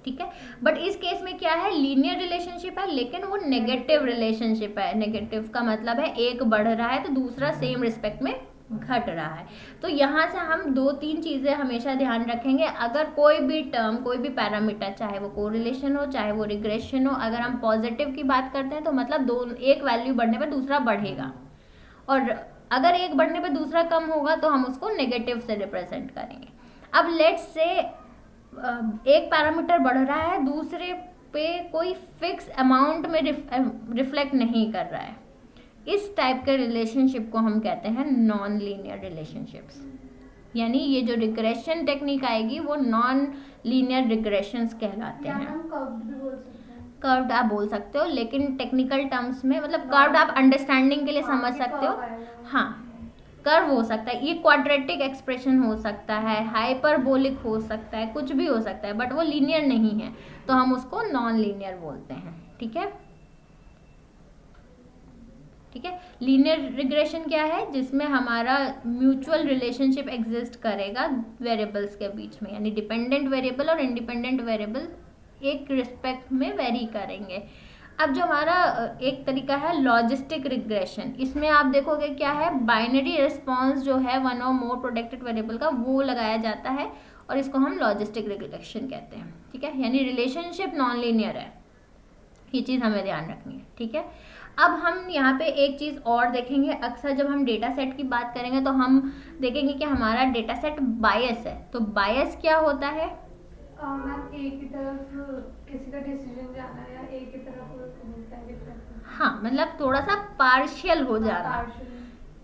A: ठीक है, बट इस केस में क्या है, लीनियर रिलेशनशिप है लेकिन वो नेगेटिव रिलेशनशिप है। नेगेटिव का मतलब है एक बढ़ रहा है तो दूसरा सेम रिस्पेक्ट में घट रहा है। तो यहाँ से हम 2-3 चीज़ें हमेशा ध्यान रखेंगे। अगर कोई भी टर्म, कोई भी पैरामीटर, चाहे वो कोरिलेशन हो चाहे वो रिग्रेशन हो, अगर हम पॉजिटिव की बात करते हैं तो मतलब एक वैल्यू बढ़ने पर दूसरा बढ़ेगा, और अगर एक बढ़ने पर दूसरा कम होगा तो हम उसको नेगेटिव से रिप्रेजेंट करेंगे। अब लेट्स से एक पैरामीटर बढ़ रहा है, दूसरे पे कोई फिक्स अमाउंट में रिफ्लेक्ट नहीं कर रहा है, इस टाइप के रिलेशनशिप को हम कहते हैं नॉन लीनियर रिलेशनशिप्स। यानी ये जो रिग्रेशन टेक्निक आएगी वो नॉन लीनियर रिग्रेशंस कहलाते हैं।
B: हम कर्व्ड भी बोल सकते हैं।
A: कर्व्ड आप बोल सकते हो, लेकिन टेक्निकल टर्म्स में मतलब कर्व्ड आप अंडरस्टैंडिंग के लिए समझ सकते हो। हाँ, कर्व हो सकता है, ये क्वाड्रेटिक एक्सप्रेशन हो सकता है, हाइपरबोलिक हो सकता है, कुछ भी हो सकता है, बट वो लीनियर नहीं है तो हम उसको नॉन लीनियर बोलते हैं। ठीक है, ठीक है। लीनियर रिग्रेशन क्या है, जिसमें हमारा म्यूचुअल रिलेशनशिप एग्जिस्ट करेगा वेरिएबल्स के बीच में, यानी डिपेंडेंट वेरिएबल और इंडिपेंडेंट वेरिएबल एक रिस्पेक्ट में वेरी करेंगे। अब जो हमारा एक तरीका है लॉजिस्टिक रिग्रेशन, इसमें आप देखोगे क्या है, बाइनरी रिस्पॉन्स जो है one or more protected variable का वो लगाया जाता है, और इसको हम लॉजिस्टिक रिग्रेशन कहते हैं। ठीक है, यानी रिलेशनशिप नॉन लीनियर है, ये चीज़ हमें ध्यान रखनी है। ठीक है, अब हम यहाँ पे एक चीज़ और देखेंगे। अक्सर जब हम डेटा सेट की बात करेंगे तो हम देखेंगे कि हमारा डेटा सेट बायस है। तो बायस क्या होता है,
B: मैम एक ही तरफ किसी का डिसीजन जाना है या एक ही तरफ,
A: हाँ मतलब थोड़ा सा पार्शियल हो जाना।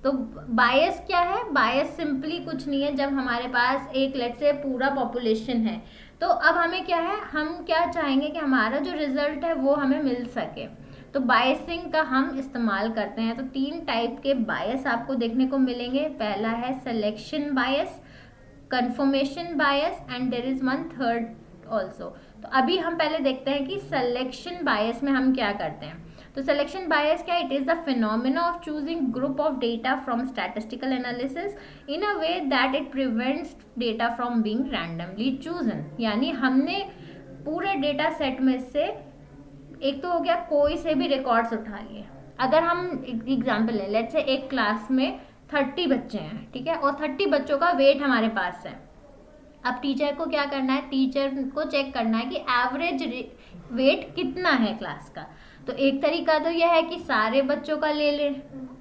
A: तो बायस क्या है, बायस सिंपली कुछ नहीं है, जब हमारे पास एक लेट से पूरा पॉपुलेशन है तो अब हमें क्या है, हम क्या चाहेंगे कि हमारा जो रिजल्ट है वो हमें मिल सके, तो बायसिंग का हम इस्तेमाल करते हैं। तो 3 टाइप के बायस आपको देखने को मिलेंगे। पहला है selection bias, confirmation bias, and there is one third also. तो अभी हम पहले देखते हैं कि सिलेक्शन बायस में हम क्या करते हैं। तो सिलेक्शन बायस क्या, it is the phenomena of choosing group of data from statistical analysis in a way that it prevents data from being randomly chosen. यानी हमने पूरे डेटा सेट में से एक तो हो गया कोई से भी रिकॉर्ड्स उठा लिए। अगर हम एग्जाम्पल लें, लेट्स से एक क्लास में 30 बच्चे हैं, ठीक है, और 30 बच्चों का वेट हमारे पास है। अब टीचर को क्या करना है, टीचर को चेक करना है कि एवरेज वेट कितना है क्लास का। तो एक तरीका तो यह है कि सारे बच्चों का ले ले,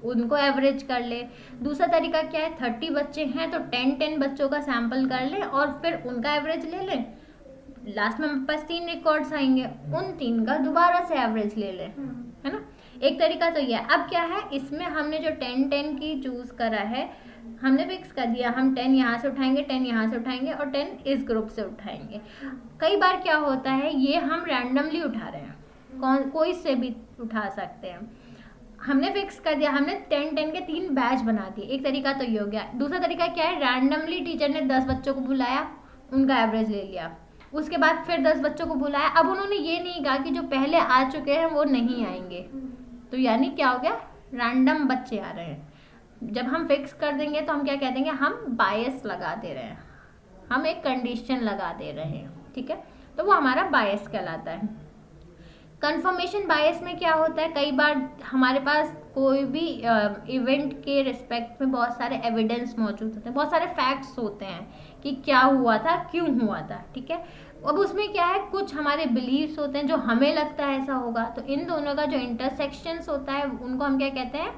A: उनको एवरेज कर ले। दूसरा तरीका क्या है, 30 बच्चे हैं तो 10-10 बच्चों का सैंपल कर ले और फिर उनका एवरेज ले ले। लास्ट में हमारे पास 3 रिकॉर्ड्स आएंगे, उन 3 का दोबारा से एवरेज ले ले, है ना। एक तरीका तो ये है। अब क्या है, इसमें हमने जो 10-10 की चूज करा है, हमने फिक्स कर दिया हम 10 यहाँ से उठाएंगे, 10 यहाँ से उठाएंगे और 10 इस ग्रुप से उठाएंगे। कई बार क्या होता है, ये हम रैंडमली उठा रहे हैं, कोई से भी उठा सकते हैं। हमने फिक्स कर दिया, हमने 10-10 के 3 बैच बना दिए। एक तरीका तो ये हो गया। दूसरा तरीका क्या है, रैंडमली टीचर ने 10 बच्चों को बुलाया, उनका एवरेज ले लिया, उसके बाद फिर 10 बच्चों को बुलाया। अब उन्होंने ये नहीं कहा कि जो पहले आ चुके हैं वो नहीं आएंगे, तो यानी क्या हो गया, रैंडम बच्चे आ रहे हैं। जब हम फिक्स कर देंगे तो हम क्या कह देंगे, हम बायस लगा दे रहे हैं, हम एक कंडीशन लगा दे रहे हैं, ठीक है, तो वो हमारा बायस कहलाता है। कंफर्मेशन बायस में क्या होता है, कई बार हमारे पास कोई भी इवेंट के रिस्पेक्ट में बहुत सारे एविडेंस मौजूद होते हैं, बहुत सारे फैक्ट्स होते हैं कि क्या हुआ था, क्यों हुआ था, ठीक है। अब उसमें क्या है, कुछ हमारे बिलीव्स होते हैं जो हमें लगता है ऐसा होगा, तो इन दोनों का जो इंटरसेक्शंस होता है उनको हम क्या कहते हैं,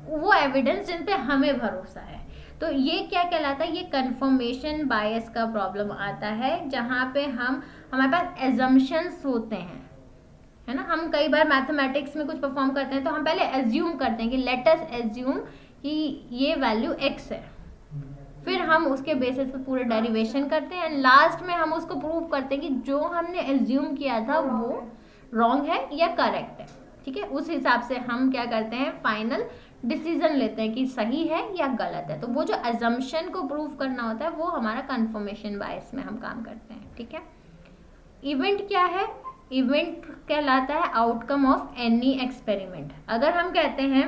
A: वो एविडेंस जिन पे हमें भरोसा है। तो ये क्या कहलाता है, ये कंफर्मेशन बायस का प्रॉब्लम आता है, जहाँ पे हमारे पास एजम्पशंस होते हैं, है ना। हम कई बार मैथमेटिक्स में कुछ परफॉर्म करते हैं तो हम पहले एज्यूम करते हैं कि लेट अस एज्यूम कि ये वैल्यू x है, फिर हम उसके बेसिस पे पूरे डेरिवेशन करते हैं एंड लास्ट में हम उसको प्रूव करते हैं कि जो हमने एज्यूम किया था वो रॉन्ग है या करेक्ट है, ठीक है। उस हिसाब से हम क्या करते हैं, फाइनल डिसीजन लेते हैं कि सही है या गलत है। तो वो जो अजम्पशन को प्रूव करना होता है वो हमारा कंफर्मेशन बायस में हम काम करते हैं, ठीक है। इवेंट क्या है, इवेंट कहलाता है आउटकम ऑफ एनी एक्सपेरिमेंट। अगर हम कहते हैं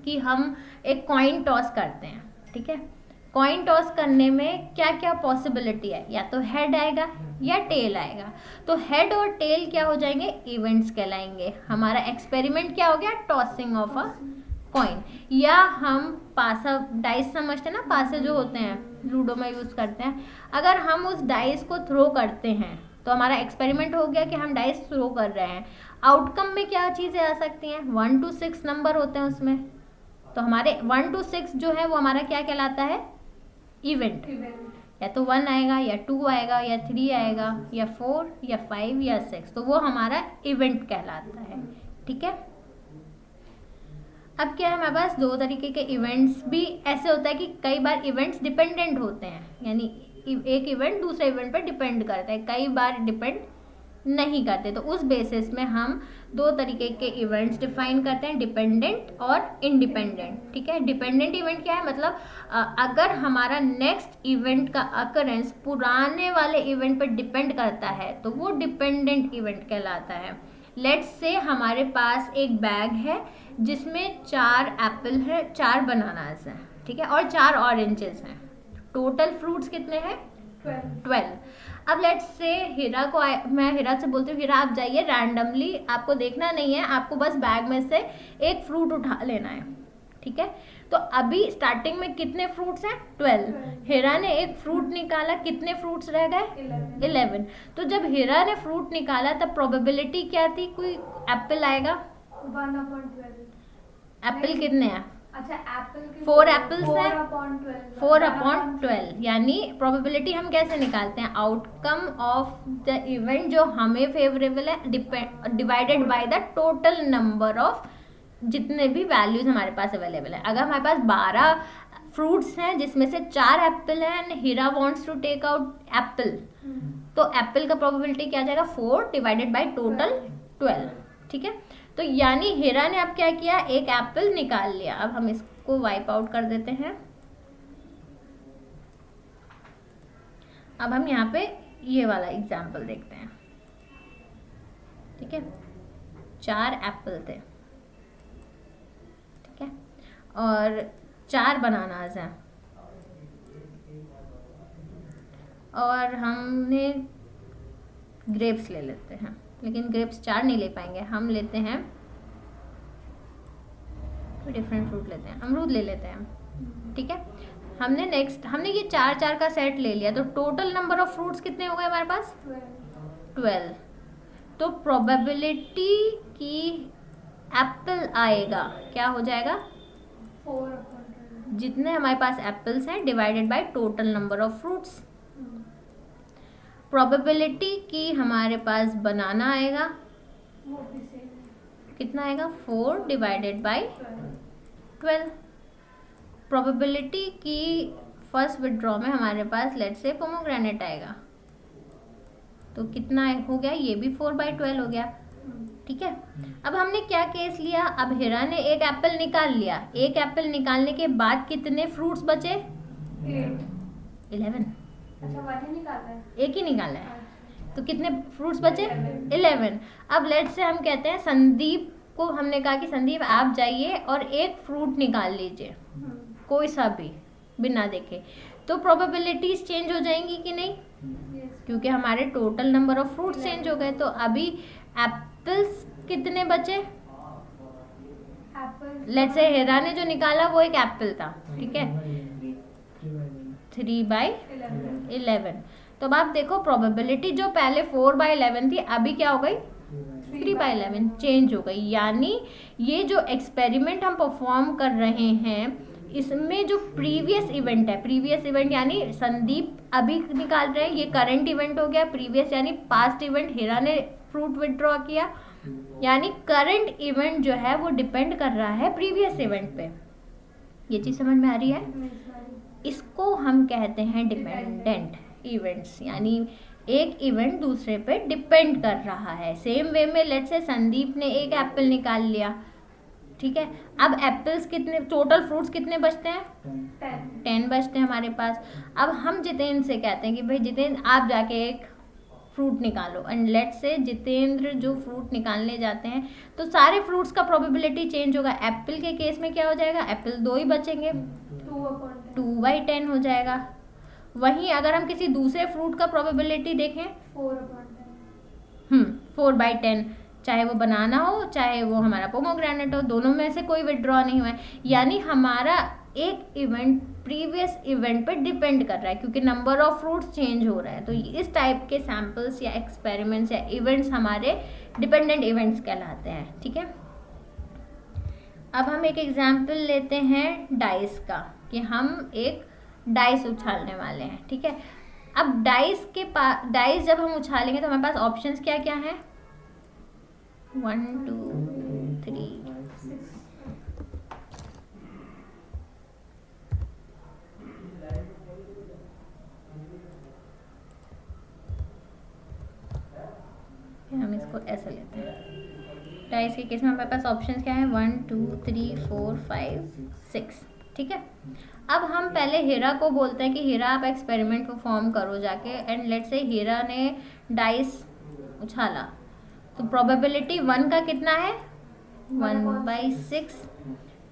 A: कि हम एक कॉइन टॉस करते हैं, ठीक है, कॉइन टॉस करने में क्या क्या पॉसिबिलिटी है, या तो हेड आएगा या टेल आएगा। तो हेड और टेल क्या हो जाएंगे, इवेंट्स कहलाएंगे। हमारा एक्सपेरिमेंट क्या हो गया, टॉसिंग ऑफ अ कॉइन। या हम पासा डाइस समझते हैं ना, पासे जो होते हैं लूडो में यूज करते हैं, अगर हम उस डाइस को थ्रो करते हैं तो हमारा एक्सपेरिमेंट हो गया कि हम डाइस थ्रो कर रहे हैं। आउटकम में क्या चीज़ें आ सकती हैं, 1 to 6 नंबर होते हैं उसमें, तो हमारे 1 to 6 जो है वो हमारा क्या कहलाता है, इवेंट। या तो 1 आएगा या 2 आएगा या 3 आएगा या 4 या 5 या 6, तो वो हमारा इवेंट कहलाता है, ठीक है। अब क्या है, हमारे पास दो तरीके के इवेंट्स भी ऐसे होता है कि कई बार इवेंट्स डिपेंडेंट होते हैं, यानी एक इवेंट दूसरे इवेंट पर डिपेंड करता है, कई बार डिपेंड नहीं करते। तो उस बेसिस में हम दो तरीके के इवेंट्स डिफाइन करते हैं, डिपेंडेंट और इंडिपेंडेंट, ठीक है। डिपेंडेंट इवेंट क्या है, मतलब अगर हमारा नेक्स्ट इवेंट का अकरेंस पुराने वाले इवेंट पर डिपेंड करता है तो वो डिपेंडेंट इवेंट कहलाता है। लेट्स से हमारे पास एक बैग है जिसमें 4 एप्पल है, 4 बनानास हैं, ठीक है, और 4 ऑरेंजेस हैं। टोटल फ्रूट्स कितने हैं, 12। अब लेट्स से हीरा को मैं हीरा से बोलती हूँ, हीरा आप जाइए रैंडमली, आपको देखना नहीं है, आपको बस बैग में से एक फ्रूट उठा लेना है, ठीक है। तो अभी स्टार्टिंग में कितने फ्रूट्स हैं, 12। हीरा ने एक फ्रूट निकाला, कितने फ्रूट्स रह गए, 11। तो जब हीरा ने फ्रूट निकाला तब प्रोबेबिलिटी क्या थी, कोई एप्पल आएगा,
B: 1/12।
A: एप्पल कितने हैं,
B: अच्छा एप्पल के
A: 4 एप्पल्स हैं,
B: 4/12
A: 4/12, यानी प्रोबेबिलिटी हम कैसे निकालते हैं, आउटकम ऑफ द इवेंट जो हमें फेवरेबल है divided by the total number of जितने भी वैल्यूज हमारे पास अवेलेबल है। अगर हमारे पास 12 फ्रूट्स हैं जिसमें से 4 एप्पल हैं and Heera wants to take out apple, तो एप्पल का प्रोबेबिलिटी क्या आ जाएगा, 4 डिवाइडेड बाय टोटल 12, ठीक है। तो यानी हीरा ने अब क्या किया, एक एप्पल निकाल लिया। अब हम इसको वाइप आउट कर देते हैं। अब हम यहाँ पे ये वाला एग्जाम्पल देखते हैं, ठीक है। 4 एप्पल थे, ठीक है, और 4 बनानास हैं, और हमने ग्रेप्स ले लेते हैं, लेकिन ग्रेप्स 4 नहीं ले पाएंगे, हम लेते हैं कोई डिफरेंट फ्रूट लेते हैं, अमरूद ले लेते हैं, ठीक है। हमने ये 4 का सेट ले लिया, तो टोटल नंबर ऑफ फ्रूट्स कितने हो गए हमारे पास, 12। तो प्रोबेबिलिटी कि एप्पल आएगा क्या हो जाएगा,
B: 4/12।
A: जितने हमारे पास एप्पल्स हैं divided by total number of fruits. Probability कि हमारे पास बनाना आएगा,
B: वो भी सेम है,
A: कितना आएगा, 4 डिवाइडेड बाय 12। प्रोबेबिलिटी कि फर्स्ट विड्रॉ में हमारे पास लेट्स से पोमोग्रेनेट आएगा, तो कितना हो गया, ये भी 4/12 हो गया, ठीक है। अब हमने क्या केस लिया, अब हीरा ने एक एप्पल निकाल लिया, एक एप्पल निकालने के बाद कितने फ्रूट्स बचे, 11।
B: अच्छा 1 ही निकाला है,
A: एक ही निकाला है, तो कितने फ्रूट्स बचे, 11। अब लेट से हम कहते हैं संदीप को, हमने कहा कि संदीप आप जाइए और एक फ्रूट निकाल लीजिए, कोई सा भी बिना देखे, तो प्रोबेबिलिटीज चेंज हो जाएंगी कि नहीं, क्योंकि हमारे total number of fruits change हो गए। तो अभी एप्पल्स कितने बचे, लेट से हीरा ने जो निकाला वो एक एप्पल था, ठीक है, 3/11। तो अब आप देखो प्रोबेबिलिटी जो पहले 4/11 थी अभी क्या हो गई, 3/11 चेंज हो गई। यानी ये जो एक्सपेरिमेंट हम परफॉर्म कर रहे हैं इसमें जो प्रीवियस इवेंट है, प्रीवियस इवेंट यानी संदीप अभी निकाल रहे हैं, ये करंट इवेंट हो गया, प्रीवियस यानी पास्ट इवेंट, हीरा ने फ्रूट विड्रॉ किया, यानी करंट इवेंट जो है वो डिपेंड कर रहा है प्रीवियस इवेंट पे, ये चीज़ समझ में आ रही है?
B: नहीं सॉरी।
A: इसको हम कहते हैं डिपेंडेंट इवेंट्स, यानी एक इवेंट दूसरे पे डिपेंड कर रहा है। सेम वे में लेट्स से संदीप ने एक एप्पल निकाल लिया, ठीक है। अब एप्पल्स कितने, टोटल फ्रूट्स कितने बचते हैं? 10 बचते हैं हमारे पास। अब हम जितेंद्र से कहते हैं कि भाई जितेंद्र आप जाके एक फ्रूट निकालो, एंड लेट्स से जितेंद्र जो फ्रूट निकालने जाते हैं तो सारे फ्रूट्स का प्रोबेबिलिटी चेंज होगा। एप्पल के केस में क्या हो जाएगा? एप्पल 2 ही बचेंगे, 2/10 हो जाएगा। वहीं अगर हम किसी दूसरे फ्रूट का प्रोबेबिलिटी देखें, 4/10, चाहे वो बनाना हो चाहे वो हमारा पोमोग्रेनेट हो, दोनों में से कोई विड्रॉ नहीं हुआ है। यानी हमारा एक इवेंट प्रीवियस इवेंट पे डिपेंड कर रहा है, क्योंकि नंबर ऑफ फ्रूट्स चेंज हो रहा है। तो इस टाइप के सैम्पल्स या एक्सपेरिमेंट्स या इवेंट्स हमारे डिपेंडेंट इवेंट्स कहलाते हैं, ठीक है। अब हम एक एग्जाम्पल लेते हैं डाइस का, कि हम एक डाइस उछालने वाले हैं, ठीक है। अब डाइस के पास, डाइस जब हम उछालेंगे तो हमारे पास ऑप्शंस क्या क्या हैं? 1 2 3 हम इसको ऐसे लेते हैं। डाइस के केस में हमारे पास ऑप्शंस क्या है? 1 2 3 4 5 6, ठीक है। अब हम पहले हीरा को बोलते हैं कि हीरा आप एक्सपेरिमेंट परफॉर्म करो जाके, एंड लेट्स से हीरा ने डाइस उछाला, तो प्रोबेबिलिटी 1 का कितना है? 1/6।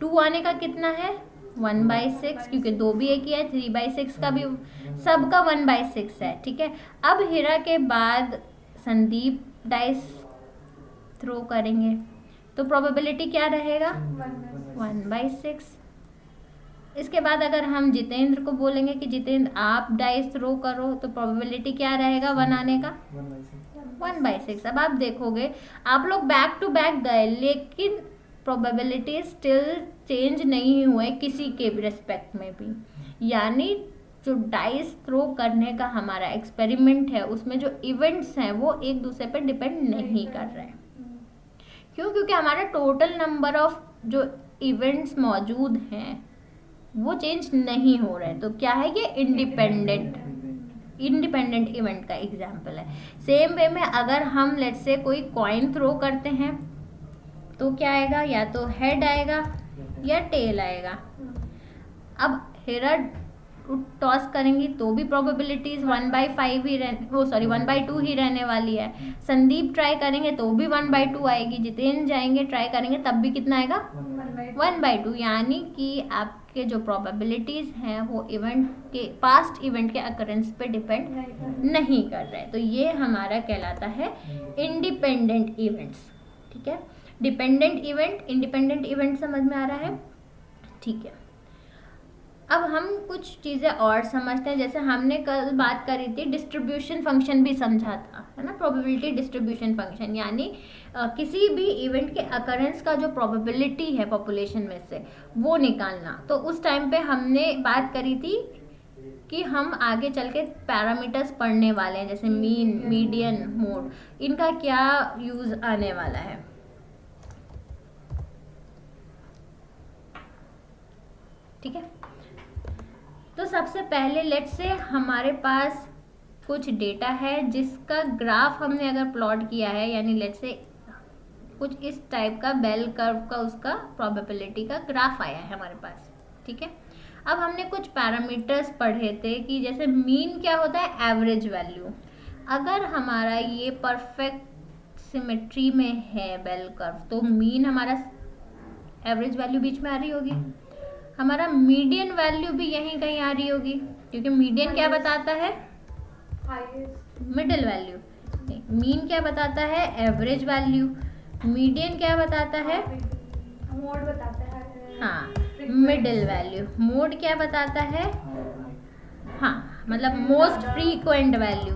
A: 2 आने का कितना है? 1/6, क्योंकि 2 भी एक ही है। 3/6 का भी, सबका 1/6 है, ठीक है। अब हीरा के बाद संदीप डाइस थ्रो करेंगे, तो प्रोबेबिलिटी क्या रहेगा? 1/6। इसके बाद अगर हम जितेंद्र को बोलेंगे कि जितेंद्र आप डाइस थ्रो करो, तो प्रोबेबिलिटी क्या रहेगा 1 आने का? 1/6। अब आप देखोगे आप लोग बैक टू बैक गए, लेकिन प्रोबेबिलिटी स्टिल चेंज नहीं हुए किसी के भी रेस्पेक्ट में भी। यानी जो डाइस थ्रो करने का हमारा एक्सपेरिमेंट है उसमें जो इवेंट्स हैं वो एक दूसरे पर डिपेंड नहीं कर रहे हैं। क्यों? क्योंकि हमारा टोटल नंबर ऑफ जो इवेंट्स मौजूद हैं वो चेंज नहीं हो रहे हैं। तो क्या है ये? इंडिपेंडेंट इवेंट का एग्जाम्पल है। सेम वे में अगर हम लेट्स से कोई कॉइन थ्रो करते हैं तो क्या आएगा? या तो हेड आएगा या टेल आएगा। अब हीरा टॉस करेंगी तो भी प्रोबेबिलिटीज 1/5 ही 1/2 ही रहने वाली है। संदीप ट्राई करेंगे तो भी 1/2 आएगी। जितेंद्र जाएंगे ट्राई करेंगे तब भी कितना आएगा? 1/2। यानी कि आपके जो प्रोबेबिलिटीज हैं वो इवेंट के, पास्ट इवेंट के अकरेंस पे डिपेंड नहीं कर रहे। तो ये हमारा कहलाता है इंडिपेंडेंट इवेंट्स, ठीक है। डिपेंडेंट इवेंट, इंडिपेंडेंट इवेंट समझ में आ रहा है? ठीक है। अब हम कुछ चीज़ें और समझते हैं। जैसे हमने कल बात करी थी, डिस्ट्रीब्यूशन फंक्शन भी समझा था, है ना, प्रोबेबिलिटी डिस्ट्रीब्यूशन फंक्शन। यानी किसी भी इवेंट के अकरेंस का जो प्रोबेबिलिटी है पॉपुलेशन में से वो निकालना। तो उस टाइम पे हमने बात करी थी कि हम आगे चल के पैरामीटर्स पढ़ने वाले हैं, जैसे मीन, मीडियन, मोड, इनका क्या यूज़ आने वाला है, ठीक है। तो सबसे पहले लेट्स से हमारे पास कुछ डेटा है जिसका ग्राफ हमने अगर प्लॉट किया है, यानी लेट्स से कुछ इस टाइप का बेल कर्व का उसका प्रोबेबिलिटी का ग्राफ आया है हमारे पास, ठीक है। अब हमने कुछ पैरामीटर्स पढ़े थे कि जैसे मीन क्या होता है? Average value. अगर हमारा ये परफेक्ट सिमेट्री में है बेल कर्व, तो मीन हमारा एवरेज वैल्यू बीच में आ रही होगी, हमारा मीडियन वैल्यू भी यहीं कहीं आ रही होगी, क्योंकि मीडियन क्या बताता है? Middle value. मीन क्या बताता है? Average value. मीडियन क्या बताता है?
B: मोड बताता है।
A: हाँ, मिडिल वैल्यू। मोड क्या बताता है? हाँ, मतलब मोस्ट फ्रीक्वेंट वैल्यू।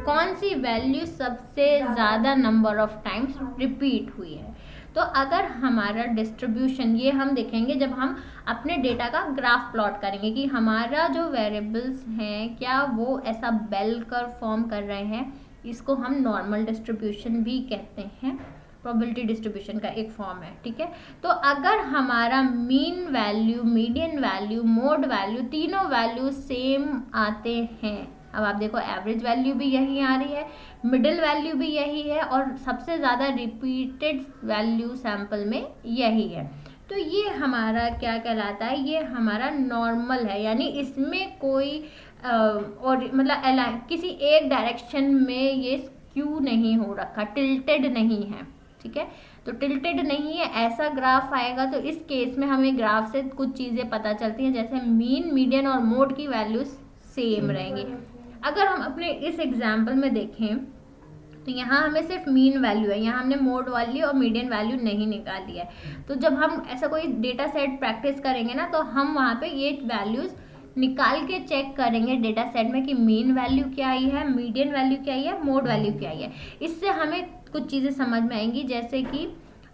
A: कौन सी वैल्यू सबसे ज़्यादा नंबर ऑफ टाइम्स रिपीट हुई है। तो अगर हमारा डिस्ट्रीब्यूशन, ये हम देखेंगे जब हम अपने डेटा का ग्राफ प्लॉट करेंगे कि हमारा जो वेरिएबल्स हैं क्या वो ऐसा बेल कर्व फॉर्म कर रहे हैं। इसको हम नॉर्मल डिस्ट्रीब्यूशन भी कहते हैं। प्रोबेबिलिटी डिस्ट्रीब्यूशन का एक फॉर्म है, ठीक है। तो अगर हमारा mean value, median value, mode value, तीनों वैल्यू सेम आते हैं, अब आप देखो एवरेज वैल्यू भी यही आ रही है, मिडिल वैल्यू भी यही है, और सबसे ज़्यादा रिपीटेड वैल्यू सैंपल में यही है, तो ये हमारा क्या कहलाता है, ये हमारा नॉर्मल है, यानी इसमें कोई और मतलब किसी एक डायरेक्शन में ये स्क्यू नहीं हो रखा, टिल्टेड नहीं है, ठीक है। तो टिल्टेड नहीं है, ऐसा ग्राफ आएगा। तो इस केस में हमें ग्राफ से कुछ चीज़ें पता चलती हैं, जैसे मीन, मीडियन और मोड की वैल्यूज सेम रहेंगी। अगर हम अपने इस एग्जाम्पल में देखें तो यहाँ हमें सिर्फ मीन वैल्यू है, यहाँ हमने मोड वैल्यू और मीडियन वैल्यू नहीं निकाली है। तो जब हम ऐसा कोई डेटा सेट प्रैक्टिस करेंगे ना, तो हम वहाँ पे ये वैल्यूज़ निकाल के चेक करेंगे डेटा सेट में कि मीन वैल्यू क्या आई है, मीडियन वैल्यू क्या आई है, मोड वैल्यू क्या आई है। इससे हमें कुछ चीज़ें समझ में आएंगी, जैसे कि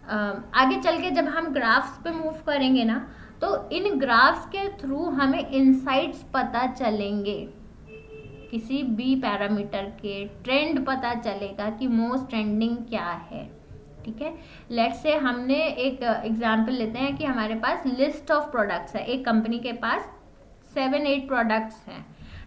A: आगे चल के जब हम ग्राफ्स पे मूव करेंगे ना, तो इन ग्राफ्स के थ्रू हमें इनसाइट्स पता चलेंगे, किसी भी पैरामीटर के ट्रेंड पता चलेगा कि मोस्ट ट्रेंडिंग क्या है, ठीक है। लेट्स से हमने एक एग्जांपल लेते हैं कि हमारे पास लिस्ट ऑफ प्रोडक्ट्स है, एक कंपनी के पास 7-8 प्रोडक्ट्स हैं,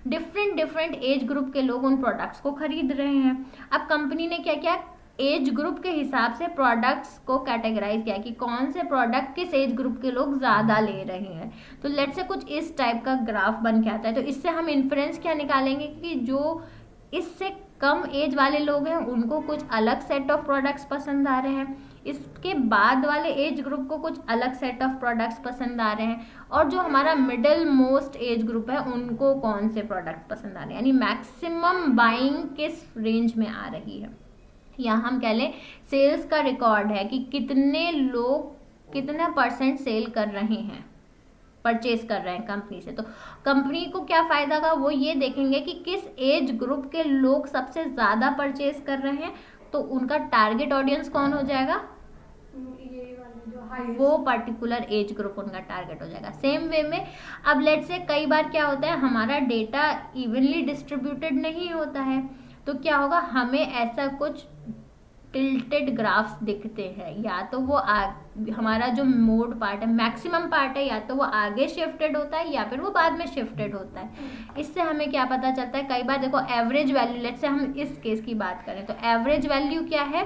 A: डिफरेंट एज ग्रुप के लोग उन प्रोडक्ट्स को खरीद रहे हैं। अब कंपनी ने क्या किया, एज ग्रुप के हिसाब से प्रोडक्ट्स को कैटेगराइज किया कि कौन से प्रोडक्ट किस एज ग्रुप के लोग ज़्यादा ले रहे हैं। तो लेट से कुछ इस टाइप का ग्राफ बन के आता है। तो इससे हम इन्फ्रेंस क्या निकालेंगे कि जो इससे कम एज वाले लोग हैं उनको कुछ अलग सेट ऑफ प्रोडक्ट्स पसंद आ रहे हैं, इसके बाद वाले एज ग्रुप को कुछ अलग सेट ऑफ प्रोडक्ट्स पसंद आ रहे हैं, और जो हमारा मिडिल मोस्ट एज ग्रुप है उनको कौन से प्रोडक्ट पसंद आ रहे हैं, यानी मैक्सिमम बाइंग किस रेंज में आ रही है। या हम कह लें सेल्स का रिकॉर्ड है कि कितने लोग कितना % सेल कर रहे हैं, परचेज कर रहे हैं कंपनी से। तो कंपनी को क्या फ़ायदा का, वो ये देखेंगे कि किस एज ग्रुप के लोग सबसे ज़्यादा परचेज कर रहे हैं, तो उनका टारगेट ऑडियंस कौन हो जाएगा,
B: ये वाले जो
A: वो पर्टिकुलर एज ग्रुप उनका टारगेट हो जाएगा। सेम वे में अब लेट से कई बार क्या होता है, हमारा डेटा इवनली डिस्ट्रीब्यूटेड नहीं होता है, तो क्या होगा, हमें ऐसा कुछ टिल्टेड ग्राफ्स दिखते हैं, या तो वो हमारा जो मोड पार्ट है, मैक्सिमम पार्ट है, या तो वो आगे शिफ्टेड होता है या फिर वो बाद में शिफ्टेड होता है। इससे हमें क्या पता चलता है, कई बार देखो एवरेज वैल्यू, लेट्स से हम इस केस की बात करें तो एवरेज वैल्यू क्या है,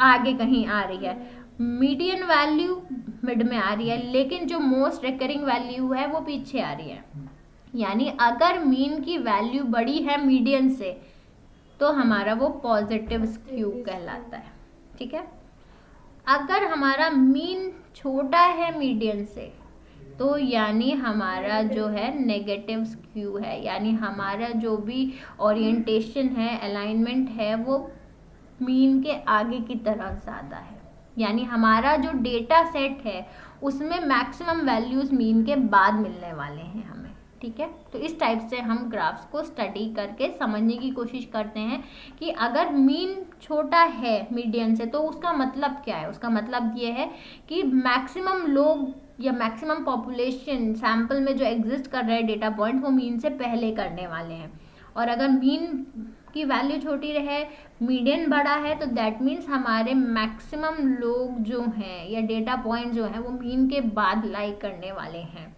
A: आगे कहीं आ रही है, मीडियन वैल्यू मिड में आ रही है, लेकिन जो मोस्ट रिकरिंग वैल्यू है वो पीछे आ रही है। यानी अगर मीन की वैल्यू बड़ी है मीडियन से, तो हमारा वो पॉजिटिव स्क्यू कहलाता है, ठीक है। अगर हमारा मीन छोटा है मीडियन से, तो यानी हमारा जो है नेगेटिव स्क्यू है, यानी हमारा जो भी ओरिएंटेशन है, अलाइनमेंट है, वो मीन के आगे की तरफ ज़्यादा है, यानी हमारा जो डेटा सेट है उसमें मैक्सिमम वैल्यूज़ मीन के बाद मिलने वाले हैं हमें, ठीक है। तो इस टाइप से हम ग्राफ्स को स्टडी करके समझने की कोशिश करते हैं कि अगर मीन छोटा है मीडियन से, तो उसका मतलब क्या है, उसका मतलब ये है कि मैक्सिमम लोग या मैक्सिमम पॉपुलेशन सैंपल में जो एग्जिस्ट कर रहे हैं डेटा पॉइंट, वो मीन से पहले करने वाले हैं। और अगर मीन की वैल्यू छोटी रहे, मीडियन बड़ा है, तो दैट मीन्स हमारे मैक्सिमम लोग जो हैं या डेटा पॉइंट जो हैं वो मीन के बाद लाई करने वाले हैं,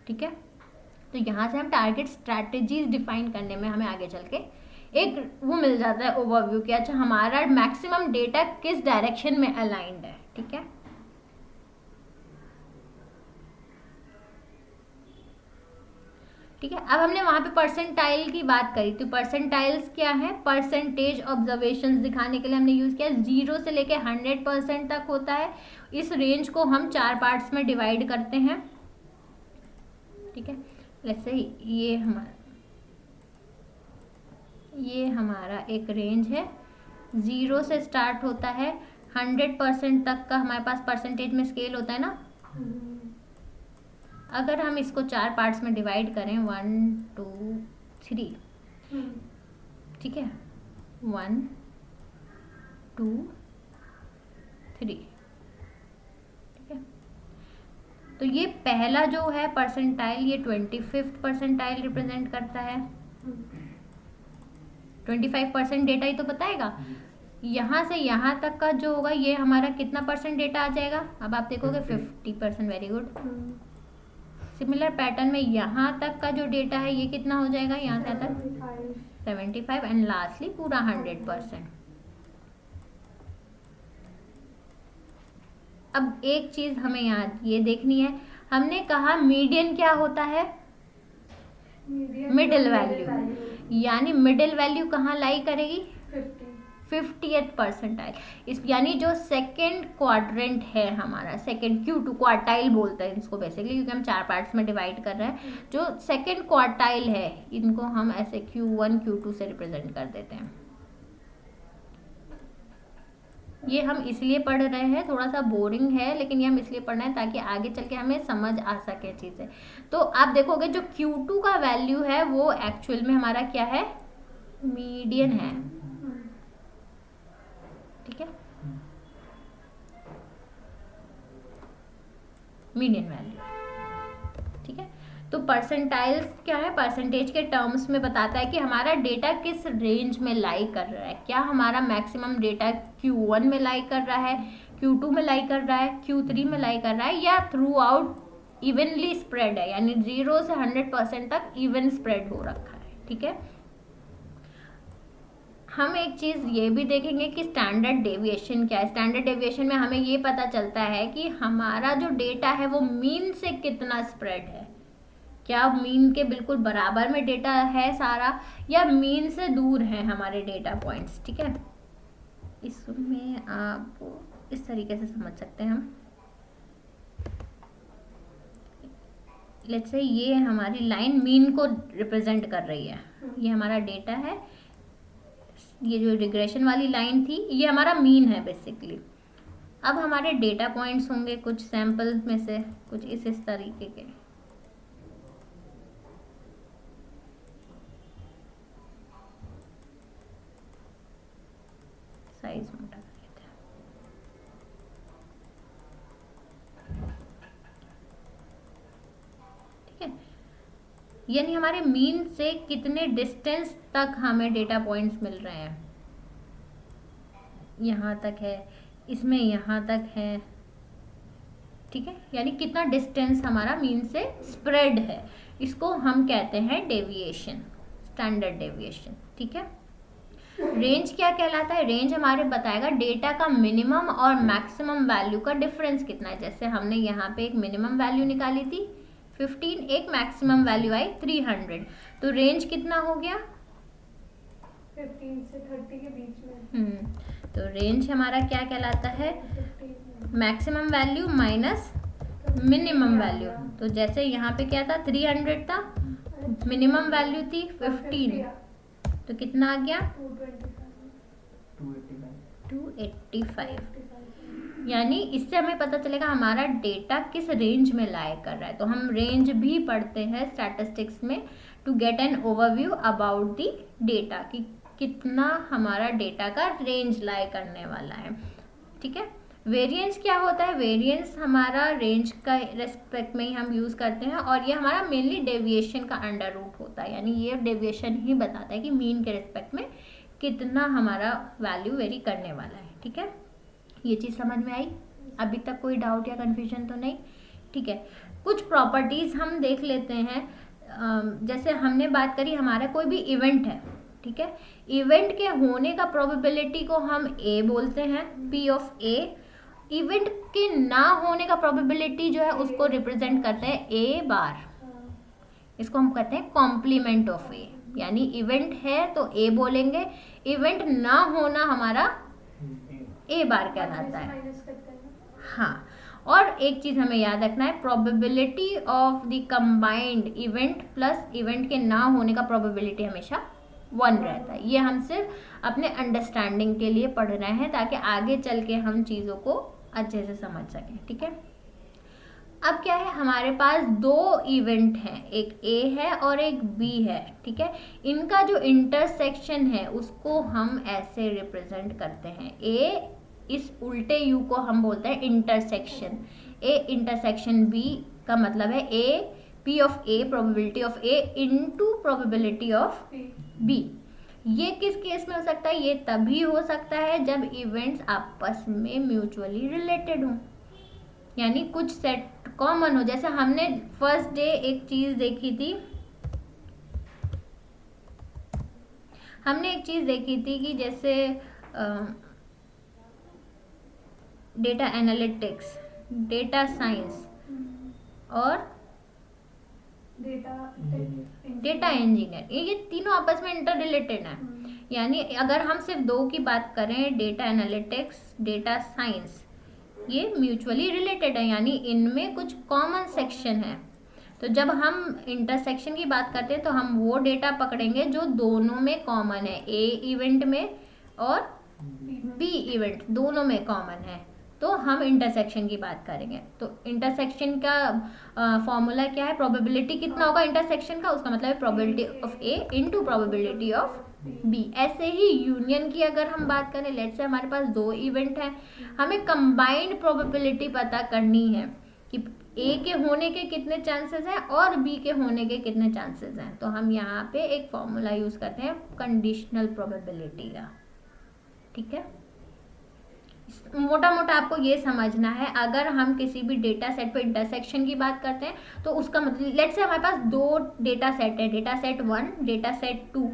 A: ठीक है। तो यहाँ से हम टारगेट स्ट्रैटेजीज डिफाइन करने में हमें आगे चल के एक वो मिल जाता है ओवरव्यू कि अच्छा हमारा मैक्सिमम डेटा किस डायरेक्शन में अलाइंड है, ठीक है। ठीक है, अब हमने वहाँ पे परसेंटाइल की बात करी, तो परसेंटाइल्स क्या है, परसेंटेज ऑब्जर्वेशंस दिखाने के लिए हमने यूज़ किया, 0 से लेके 100% तक होता है। इस रेंज को हम 4 पार्ट्स में डिवाइड करते हैं, ठीक है। जैसे ये हमारा एक रेंज है, 0 से स्टार्ट होता है, 100% तक का हमारे पास परसेंटेज में स्केल होता है ना। अगर हम इसको 4 पार्ट्स में डिवाइड करें, 1 2 3, ठीक है, 1 2 3, ठीक है। तो ये पहला जो है परसेंटाइल, ये 25th परसेंटाइल रिप्रेजेंट करता है। 25% डेटा ही तो बताएगा, यहाँ से यहाँ तक का जो होगा ये हमारा कितना परसेंट डेटा आ जाएगा, अब आप देखोगे 50%। Very good. सिमिलर पैटर्न में यहाँ तक का जो डेटा है ये कितना हो जाएगा, यहाँ से तक 75 एंड लास्टली पूरा 100%। अब एक चीज हमें यहाँ ये देखनी है, हमने कहा मीडियन क्या होता है, मिडिल वैल्यू, यानी मिडिल वैल्यू कहाँ लाई करेगी, 50th परसेंटाइल। इस यानी जो सेकेंड क्वाड्रेंट है हमारा, सेकेंड Q2 क्वार्टाइल बोलते हैं इसको बेसिकली, क्योंकि हम 4 पार्ट्स में डिवाइड कर रहे हैं। जो सेकेंड क्वार्टाइल है इनको हम ऐसे Q1 Q2 से रिप्रेजेंट कर देते हैं। ये हम इसलिए पढ़ रहे हैं, थोड़ा सा बोरिंग है लेकिन ये हम इसलिए पढ़ रहे हैं ताकि आगे चल के हमें समझ आ सके चीज़ें। तो आप देखोगे जो Q2 का वैल्यू है वो एक्चुअल में हमारा क्या है, मीडियन है। ठीक है, मीडियन वैल्यू। ठीक है, तो परसेंटाइल्स क्या है, परसेंटेज के टर्म्स में बताता है कि हमारा डेटा किस रेंज में लाई कर रहा है। क्या हमारा मैक्सिमम डेटा Q1 में लाई कर रहा है, Q2 में लाई कर रहा है, Q3 में लाई कर रहा है, या थ्रू आउट इवनली स्प्रेड है, यानी 0 से 100% तक इवन स्प्रेड हो रखा है। ठीक है, हम एक चीज़ ये भी देखेंगे कि स्टैंडर्ड डेविएशन क्या है। स्टैंडर्ड डेविएशन में हमें ये पता चलता है कि हमारा जो डेटा है वो मीन से कितना स्प्रेड है। क्या मीन के बिल्कुल बराबर में डेटा है सारा, या मीन से दूर है हमारे डेटा पॉइंट्स। ठीक है, इसमें आप इस तरीके से समझ सकते हैं हम। लेट्स से ये हमारी लाइन मीन को रिप्रेजेंट कर रही है, ये हमारा डेटा है, ये जो रिग्रेशन वाली लाइन थी ये हमारा मीन है बेसिकली। अब हमारे डेटा पॉइंट्स होंगे कुछ सैंपल में से कुछ इस तरीके के। साइज मोटा कर लेते हैं। ठीक है, यानी हमारे मीन से कितने डिस्टेंस तक हमें डेटा पॉइंट्स मिल रहे हैं। यहाँ तक है, इसमें यहाँ तक है। ठीक है, यानी कितना डिस्टेंस हमारा मीन से स्प्रेड है, इसको हम कहते हैं डेविएशन, स्टैंडर्ड डेविएशन। ठीक है, रेंज क्या कहलाता है, रेंज हमारे बताएगा डेटा का मिनिमम और मैक्सिमम वैल्यू का डिफरेंस कितना है। जैसे हमने यहाँ पे एक मिनिमम वैल्यू निकाली थी 15, एक मैक्सिमम वैल्यू आई 300, तो रेंज कितना हो गया,
B: 15 से 30 के बीच में।
A: तो रेंज हमारा क्या कहलाता है, maximum value minus minimum value. तो जैसे यहाँ पे क्या था, 300 था, मिनिमम वैल्यू थी 15, तो कितना आ गया 285। यानी इससे हमें पता चलेगा हमारा डेटा किस रेंज में लाई कर रहा है। तो हम रेंज भी पढ़ते हैं स्टैटिस्टिक्स में to get an overview about the data, कि कितना हमारा डेटा का रेंज लाई करने वाला है। ठीक है, वेरिएंस क्या होता है, वेरिएंस हमारा रेंज का रेस्पेक्ट में ही हम यूज़ करते हैं, और ये हमारा मेनली डेविएशन का अंडर रूट होता है। यानी ये डेविएशन ही बताता है कि मीन के रेस्पेक्ट में कितना हमारा वैल्यू वेरी करने वाला है। ठीक है, ये चीज़ समझ में आई, अभी तक कोई डाउट या कन्फ्यूजन तो नहीं। ठीक है, कुछ प्रॉपर्टीज़ हम देख लेते हैं। जैसे हमने बात करी, हमारा कोई भी इवेंट है, ठीक है, इवेंट के होने का प्रोबेबिलिटी को हम ए बोलते हैं, P ऑफ A। इवेंट के ना होने का प्रोबेबिलिटी जो है उसको रिप्रेजेंट करते हैं A बार, इसको हम कहते हैं कॉम्प्लीमेंट ऑफ A। यानी इवेंट है तो A बोलेंगे, इवेंट ना होना हमारा A बार कहलाता है। हाँ, और एक चीज़ हमें याद रखना है, probability of the combined event plus event के ना होने का प्रोबेबिलिटी हमेशा 1 रहता है। ये हम सिर्फ अपने अंडरस्टैंडिंग के लिए पढ़ रहे हैं ताकि आगे चल के हम चीज़ों को अच्छे से समझ सकें। ठीक है, अब क्या है, हमारे पास 2 इवेंट हैं, एक A है और एक B है। ठीक है, इनका जो इंटरसेक्शन है उसको हम ऐसे रिप्रेजेंट करते हैं, A, इस उल्टे U को हम बोलते हैं इंटरसेक्शन। A इंटरसेक्शन B का मतलब है A P of A, probability of A into probability of B। ये किस केस में हो सकता है? ये तभी हो सकता है जब इवेंट्स आपस में म्यूचुअली रिलेटेड हों, यानी कुछ सेट कॉमन हो। जैसे हमने फर्स्ट डे एक चीज देखी थी, कि जैसे डेटा एनालिटिक्स, डेटा साइंस और डेटा इंजीनियर, ये तीनों आपस में इंटर रिलेटेड हैं। यानी अगर हम सिर्फ दो की बात करें, डेटा एनालिटिक्स, डेटा साइंस, ये म्यूचुअली रिलेटेड है, यानी इनमें कुछ कॉमन सेक्शन है। तो जब हम इंटरसेक्शन की बात करते हैं तो हम वो डेटा पकड़ेंगे जो दोनों में कॉमन है, ए इवेंट में और बी इवेंट दोनों में कॉमन है, तो हम इंटरसेक्शन की बात करेंगे। तो इंटरसेक्शन का फॉर्मूला क्या है? प्रोबेबिलिटी कितना होगा इंटरसेक्शन का, उसका मतलब है probability of A into probability of B. ऐसे ही यूनियन की अगर हम बात करें, लेट्स से हमारे पास दो इवेंट हैं, हमें कंबाइंड प्रोबेबिलिटी पता करनी है कि ए के होने के कितने चांसेस हैं और बी के होने के कितने चांसेस हैं। तो हम यहाँ पे एक फॉर्मूला यूज करते हैं कंडीशनल प्रोबेबिलिटी का, ठीक है। मोटा मोटा आपको ये समझना है, अगर हम किसी भी डेटा सेट पे इंटरसेक्शन की बात करते हैं तो उसका मतलब, लेट्स से हमारे पास दो डेटा सेट है, डेटा सेट 1, डेटा सेट 2,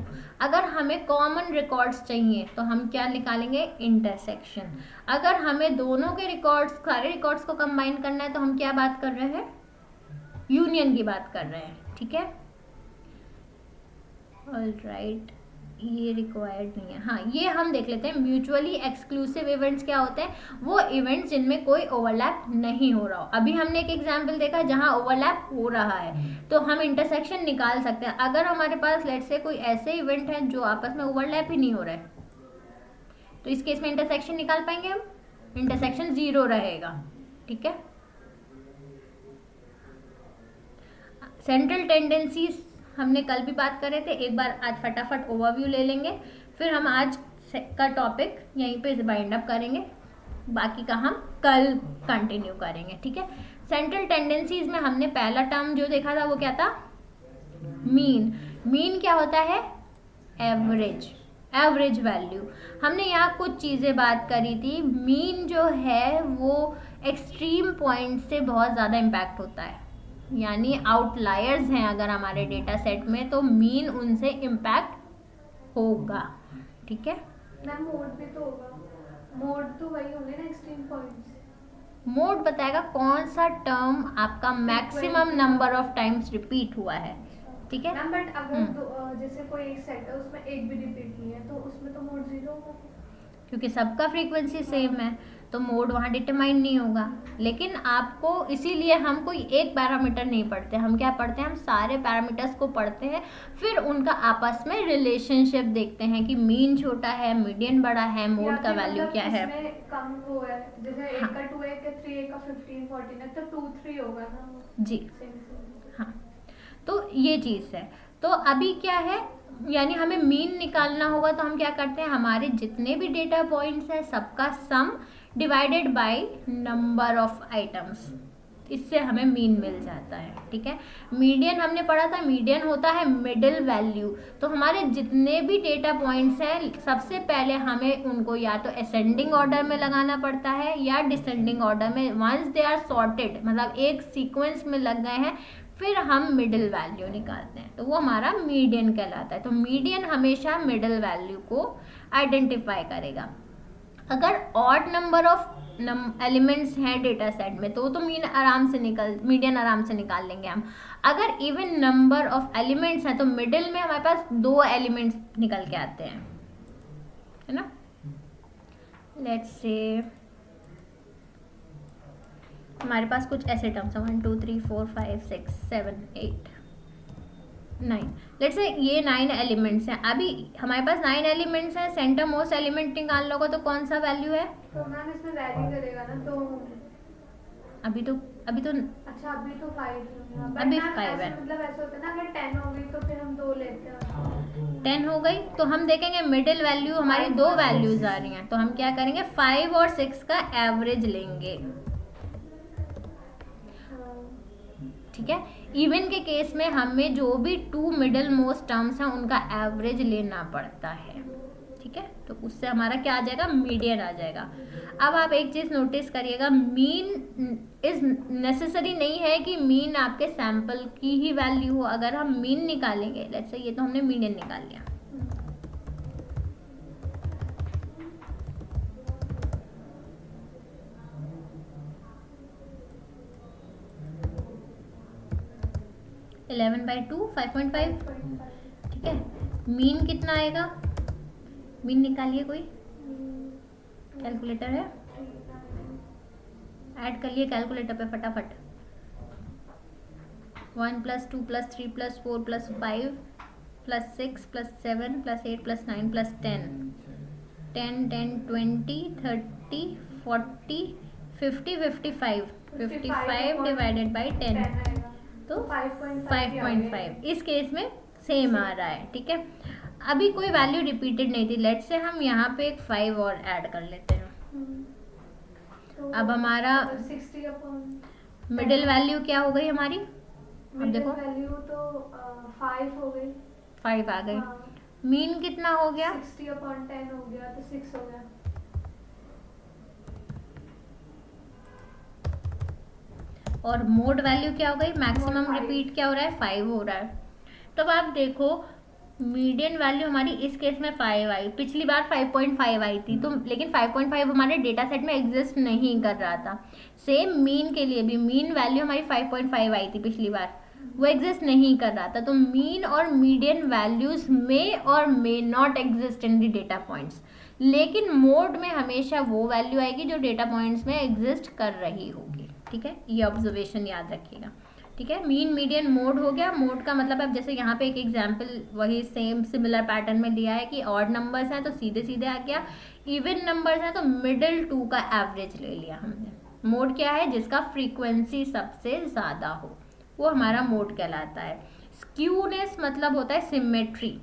A: अगर हमें कॉमन रिकॉर्ड्स चाहिए तो हम क्या निकालेंगे? इंटरसेक्शन। अगर हमें दोनों के रिकॉर्ड्स, सारे रिकॉर्ड्स को कंबाइन करना है तो हम क्या बात कर रहे हैं? यूनियन की बात कर रहे हैं, ठीक है। ऑलराइट, ये रिक्वायर्ड नहीं है। हाँ, ये हम देख लेते हैं। म्यूचुअली एक्सक्लूसिव इवेंट्स क्या होते हैं? वो इवेंट्स जिनमें कोई ओवरलैप नहीं हो रहा हो। अभी हमने एक एग्जांपल देखा जहां ओवरलैप हो रहा है, तो हम इंटरसेक्शन निकाल सकते हैं। अगर हमारे पास लेट्स से कोई ऐसे इवेंट हैं जो आपस में ओवरलैप ही नहीं हो रहे, तो इस केस में इंटरसेक्शन निकाल पाएंगे हम? इंटरसेक्शन 0 रहेगा, ठीक है। सेंट्रल टेंडेंसीज हमने कल भी बात करे थे, एक बार आज फटाफट ओवरव्यू ले लेंगे, फिर हम आज का टॉपिक यहीं पे बाइंड अप करेंगे, बाकी का हम कल कंटिन्यू करेंगे, ठीक है। सेंट्रल टेंडेंसीज में हमने पहला टर्म जो देखा था वो क्या था? मीन। मीन क्या होता है? Average, average value. हमने यहाँ कुछ चीज़ें बात करी थी। मीन जो है वो एक्सट्रीम पॉइंट से बहुत ज़्यादा इम्पैक्ट होता है, यानी आउटलायर्स हैं अगर हमारे डेटा सेट में, तो मीन उनसे इम्पैक्ट होगा, ठीक है।
B: मैम मोड भी तो होगा, मोड तो वही होंगे ना, एक्सट्रीम पॉइंट्स।
A: मोड बताएगा कौन सा टर्म आपका maximum number of times repeat हुआ है, ठीक है।
B: मैम बट अगर जैसे कोई एक सेट है उसमें एक भी रिपीट नहीं है तो उसमें तो मोड 0 होगा,
A: क्योंकि सबका फ्रीक्वेंसी सेम है तो मोड वहाँ डिटरमाइन नहीं होगा। लेकिन आपको, इसीलिए हम कोई एक पैरामीटर नहीं पढ़ते, हम क्या पढ़ते हैं? हम सारे पैरामीटर्स को पढ़ते हैं, फिर उनका आपस में रिलेशनशिप देखते हैं कि मीन छोटा है, मीडियन बड़ा है, मोड का वैल्यू क्या है।
B: कम वो है, जैसे एक का 2 है, 3 का 15 14 है, तो 2 3 होगा ना
A: जी। हाँ, तो ये चीज़ है। तो अभी क्या है, यानी हमें मीन निकालना होगा तो हम क्या करते हैं? हमारे जितने भी डेटा पॉइंट्स हैं सबका सम divided by number of items, इससे हमें मीन मिल जाता है, ठीक है। मीडियन हमने पढ़ा था, मीडियन होता है मिडिल वैल्यू। तो हमारे जितने भी डेटा पॉइंट्स हैं सबसे पहले हमें उनको या तो असेंडिंग ऑर्डर में लगाना पड़ता है या डिसेंडिंग ऑर्डर में। वंस दे आर सॉर्टेड, मतलब एक सीक्वेंस में लग गए हैं, फिर हम मिडिल वैल्यू निकालते हैं, तो वो हमारा मीडियन कहलाता है। तो मीडियन हमेशा मिडिल वैल्यू को आइडेंटिफाई करेगा। अगर ऑड नंबर ऑफ एलिमेंट्स हैं डेटा सेट में तो मीडियन आराम से निकाल लेंगे हम। अगर इवन नंबर ऑफ एलिमेंट्स हैं तो मिडिल में हमारे पास 2 एलिमेंट्स निकल के आते हैं, है ना। लेट्स से हमारे पास कुछ ऐसे टर्म्स हैं 1 2 3 4 5 6 7 8 9, लेट्स से ये 9 एलिमेंट्स हैं। अभी हमारे पास 9 एलिमेंट्स हैं, सेंटर मोस्ट एलिमेंट निकाल लोगे तो कौन सा वैल्यू है?
B: तो मैम इसमें वैरी करेगा ना, तो
A: अभी तो
B: अच्छा अभी तो 5 है,
A: अभी 5 है,
B: मतलब ऐसा होता है ना, अगर 10 हो गई तो फिर हम 2 लेते हैं।
A: 10 हो गई तो हम देखेंगे मिडिल वैल्यू हमारी 2 वैल्यूज आ रही हैं, तो हम क्या करेंगे? 5 और 6 का एवरेज लेंगे, ठीक है। इवन के केस में हमें जो भी 2 मिडल मोस्ट टर्म्स हैं उनका एवरेज लेना पड़ता है, ठीक है। तो उससे हमारा क्या आ जाएगा, मीडियन आ जाएगा। अब आप एक चीज़ नोटिस करिएगा, मीन इज नेसेसरी नहीं है कि मीन आपके सैंपल की ही वैल्यू हो। अगर हम मीन निकालेंगे, लेट्स से ये तो हमने मीडियन निकाल लिया, 11/2 5.5, ठीक है। मीन कितना आएगा, मीन निकालिए, कोई कैलकुलेटर है, ऐड कर लिए कैलकुलेटर पे फटाफट। 1 + 2 + 3 + 4 + 5 + 6 + 7 + 8 + 9 + 10 10 10 20 30 40 50 55 डिवाइडेड बाई 10, तो 5.5 इस केस में सेम आ रहा है, ठीक है। अभी कोई वैल्यू रिपीटेड नहीं थी, लेट्स से हम यहाँ पे एक 5 और ऐड कर लेते हैं।
B: तो
A: अब हमारा
B: 60
A: मिडिल वैल्यू क्या हो गई हमारी, अब देखो
B: वैल्यू तो 5 हो गई,
A: 5 आ गई।
B: हाँ।
A: मीन कितना हो गया,
B: 60/10 हो गया, तो 6 हो गया।
A: और मोड वैल्यू क्या हो गई, मैक्सिमम
B: 5
A: रिपीट क्या हो रहा है, 5 हो रहा है। तब आप देखो मीडियन वैल्यू हमारी इस केस में 5 आई, पिछली बार 5.5 आई थी, तो लेकिन 5.5 हमारे डेटा सेट में एग्जिस्ट नहीं कर रहा था। सेम मीन के लिए भी मीन वैल्यू हमारी 5.5 आई थी पिछली बार, वो एग्जिस्ट नहीं कर रहा था। तो मीन और मीडियन वैल्यूज मे और may not exist in the data points, लेकिन मोड में हमेशा वो वैल्यू आएगी जो डेटा पॉइंट्स में एग्जिस्ट कर रही होगी, ठीक है। ये ऑब्जर्वेशन याद रखिएगा, ठीक है। मीन मीडियन मोड हो गया। मोड का मतलब अब जैसे यहाँ पे एक एग्जांपल वही सेम सिमिलर पैटर्न में दिया है कि ऑड नंबर्स हैं तो सीधे सीधे आ गया, इवन नंबर्स हैं तो मिडिल 2 का एवरेज ले लिया हमने। मोड क्या है, जिसका फ्रीक्वेंसी सबसे ज़्यादा हो, वो हमारा मोड कहलाता है। स्क्यूनेस मतलब होता है सिमेट्री,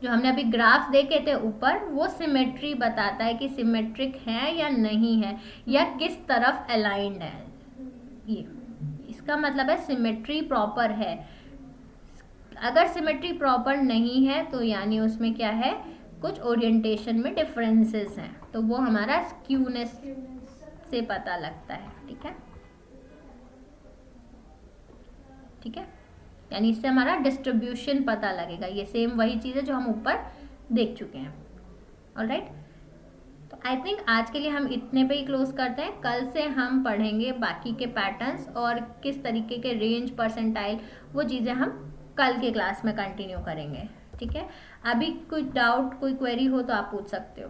A: जो हमने अभी ग्राफ्स देखे थे ऊपर, वो सिमेट्री बताता है कि सिमेट्रिक है या नहीं है, या किस तरफ अलाइंड है। ये इसका मतलब है सिमेट्री प्रॉपर है। अगर सिमेट्री प्रॉपर नहीं है तो यानी उसमें क्या है, कुछ ओरिएंटेशन में डिफरेंसेस हैं, तो वो हमारा स्क्यूनेस से पता लगता है, ठीक है, ठीक है। यानी इससे हमारा डिस्ट्रीब्यूशन पता लगेगा। ये सेम वही चीज़ है जो हम ऊपर देख चुके हैं, ऑलराइट। तो आई थिंक आज के लिए हम इतने पे ही क्लोज करते हैं। कल से हम पढ़ेंगे बाकी के पैटर्न्स और किस तरीके के रेंज, परसेंटाइल, वो चीज़ें हम कल के क्लास में कंटिन्यू करेंगे, ठीक है। अभी कोई डाउट, कोई क्वेरी हो तो आप पूछ सकते हो।